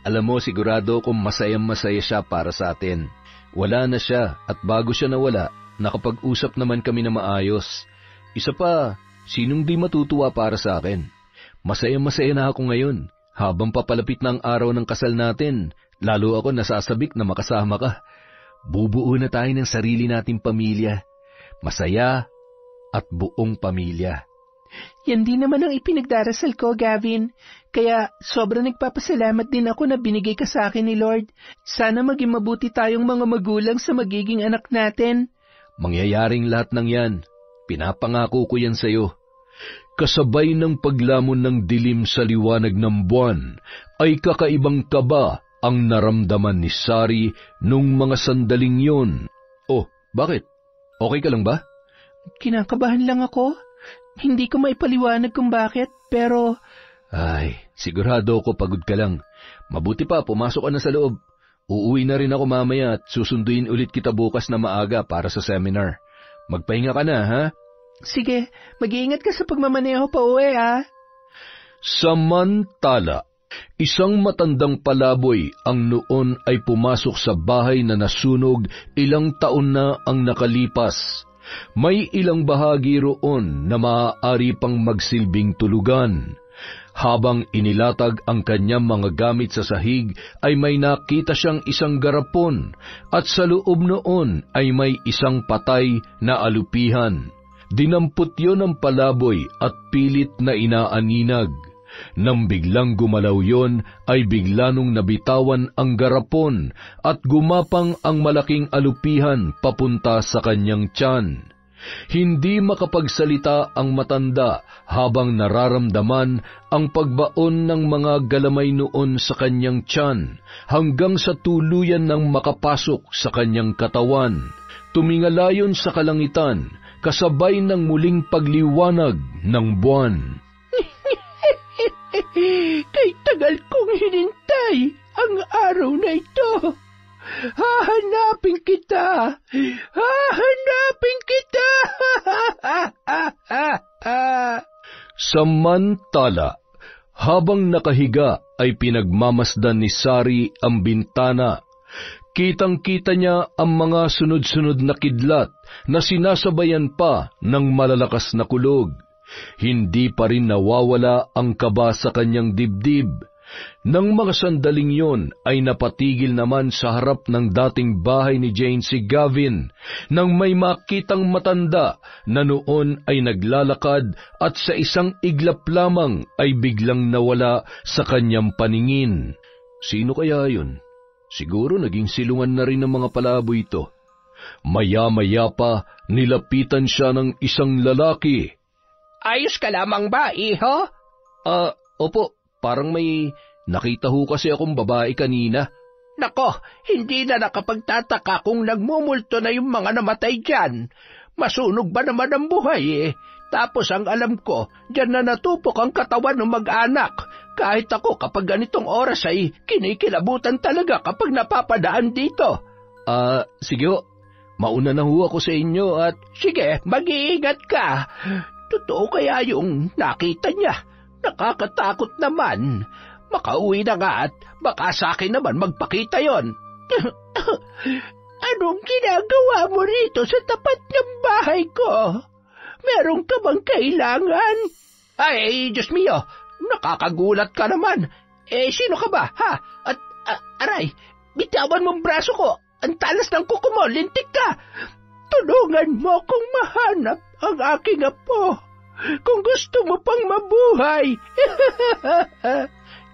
Alam mo, sigurado kung masayang-masaya siya para sa atin. Wala na siya at bago siya nawala, nakapag-usap naman kami na maayos. Isa pa, sinong di matutuwa para sa akin? Masayang-masaya na ako ngayon. Habang papalapit na ang araw ng kasal natin, lalo ako nasasabik na makasama ka. Bubuo na tayo ng sarili nating pamilya. Masaya at buong pamilya. Yan din naman ang ipinagdarasal ko, Gavin. Kaya sobrang nagpapasalamat din ako na binigay ka sa akin ni Lord. Sana maging mabuti tayong mga magulang sa magiging anak natin. Mangyayaring lahat ng yan. Pinapangako ko yan sa'yo. Kasabay ng paglamon ng dilim sa liwanag ng buwan, ay kakaibang kaba ang naramdaman ni Sari nung mga sandaling yon. Oh, bakit? Okay ka lang ba? Kinakabahan lang ako. Hindi ko maipaliwanag kung bakit, pero... Ay, sigurado ako pagod ka lang. Mabuti pa, pumasok ka na sa loob. Uuwi na rin ako mamaya at susunduin ulit kita bukas na maaga para sa seminar. Magpahinga ka na, ha? Sige, mag-iingat ka sa pagmamaneho pa uwi, ha? Samantala, isang matandang palaboy ang noon ay pumasok sa bahay na nasunog ilang taon na ang nakalipas. May ilang bahagi roon na maaari pang magsilbing tulugan. Habang inilatag ang kanyang mga gamit sa sahig, ay may nakita siyang isang garapon, at sa loob noon ay may isang patay na alupihan. Dinampot yon ng palaboy at pilit na inaaninag. Nang biglang gumalaw yon, ay bigla nung nabitawan ang garapon at gumapang ang malaking alupihan papunta sa kanyang tiyan. Hindi makapagsalita ang matanda habang nararamdaman ang pagbaon ng mga galamay noon sa kanyang tiyan hanggang sa tuluyan ng makapasok sa kanyang katawan. Tumingala yon sa kalangitan kasabay ng muling pagliwanag ng buwan. Kay tagal kong hinintay ang araw na ito. Hahanapin kita! Hahanapin kita! Samantala, habang nakahiga ay pinagmamasdan ni Sari ang bintana. Kitang-kita niya ang mga sunod-sunod na kidlat na sinasabayan pa ng malalakas na kulog. Hindi pa rin nawawala ang kaba sa kanyang dibdib. Nang mga sandaling yon ay napatigil naman sa harap ng dating bahay ni Jane si Gavin nang may makitang matanda na noon ay naglalakad at sa isang iglap lamang ay biglang nawala sa kanyang paningin. Sino kaya yun? Siguro naging silungan na rin ng mga palaboy ito. Maya-maya pa nilapitan siya ng isang lalaki. Ayos ka lamang ba, iho? Opo. Parang may nakita ho kasi akong babae kanina. Nako, hindi na nakapagtataka kung nagmumulto na yung mga namatay dyan. Masunog ba naman ang buhay eh? Tapos ang alam ko, dyan na natupok ang katawan ng mag-anak. Kahit ako kapag ganitong oras ay kinikilabutan talaga kapag napapadaan dito. Sige ho. Mauna na ho ako sa inyo at... Sige, mag-iingat ka. Totoo kaya yung nakita niya? Nakakatakot naman. Makauwi na nga at baka sa akin naman magpakita yon. Anong ginagawa mo rito sa tapat ng bahay ko? Meron ka bang kailangan? Ay, Diyos mio, nakakagulat ka naman. Sino ka ba, ha? At, aray, bitawan mong braso ko. Ang talas ng kuko mo, lintik ka. Tulungan mo kung mahanap ang aking apo. Kung gusto mo pang mabuhay.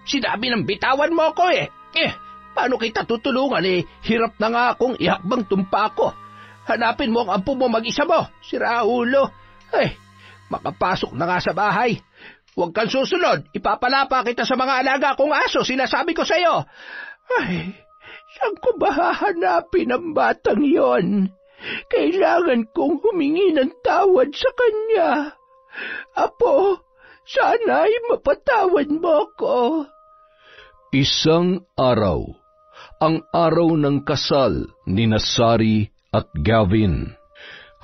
Sinabi ng bitawan mo ako eh. Paano kita tutulungan eh? Hirap na nga akong ihakbang tumpa ko. Hanapin mo ang ampo mo mag-isa mo, si Raulo. Ay, makapasok na nga sa bahay. Huwag kang susunod, ipapalapa kita sa mga alaga kong aso, sinasabi ko sa'yo. Ay, saan ko ba hahanapin ang batang yon? Kailangan kong humingi ng tawad sa kanya. Apo, sana'y mapatawad mo ko. Isang araw, ang araw ng kasal ni Sari at Gavin.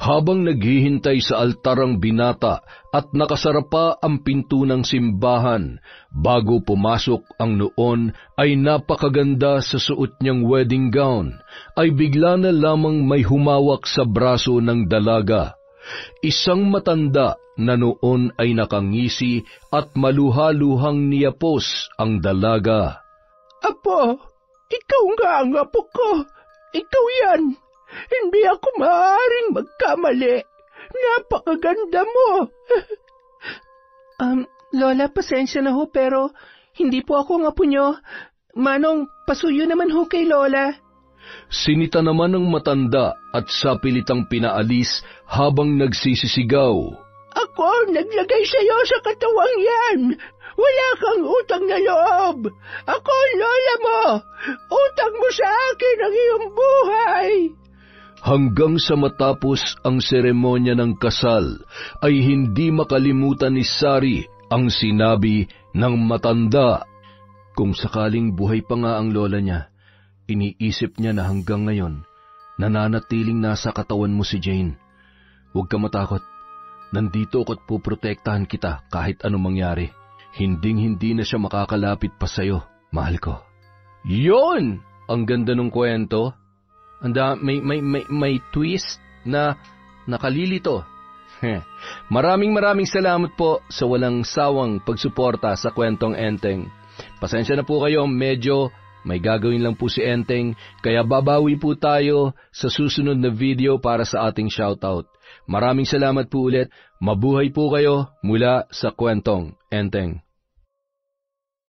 Habang naghihintay sa altar ang binata at nakasara pa ang pinto ng simbahan, bago pumasok ang noon ay napakaganda sa suot niyang wedding gown, ay bigla na lamang may humawak sa braso ng dalaga. Isang matanda na noon ay nakangisi at maluha-luhang niyapos ang dalaga. Apo, ikaw nga ang apo ko. Ikaw yan. Hindi ako maaaring magkamali. Napakaganda mo. Lola, pasensya na ho pero hindi po ako ang apo nyo. Manong, pasuyo naman ho kay Lola. Sinita naman ng matanda at sapilitang pinaalis habang nagsisisigaw. Ako naglagay sa iyo sa katawang yan. Wala kang utang na loob. Ako, Lola mo. Utang mo sa akin ang iyong buhay. Hanggang sa matapos ang seremonya ng kasal, ay hindi makalimutan ni Sari ang sinabi ng matanda. Kung sakaling buhay pa nga ang lola niya, iniisip niya na hanggang ngayon, nananatiling nasa katawan mo si Jane. Huwag ka matakot. Nandito ako't puprotektahan kita kahit anong mangyari. Hinding-hindi na siya makakalapit pa sa'yo, mahal ko. Yon! Ang ganda ng kwento. May twist na nakalilito. Maraming salamat po sa walang sawang pagsuporta sa kwentong Enteng. Pasensya na po kayo, medyo may gagawin lang po si Enteng, kaya babawi po tayo sa susunod na video para sa ating shoutout. Maraming salamat po ulit. Mabuhay po kayo mula sa kwentong Enteng.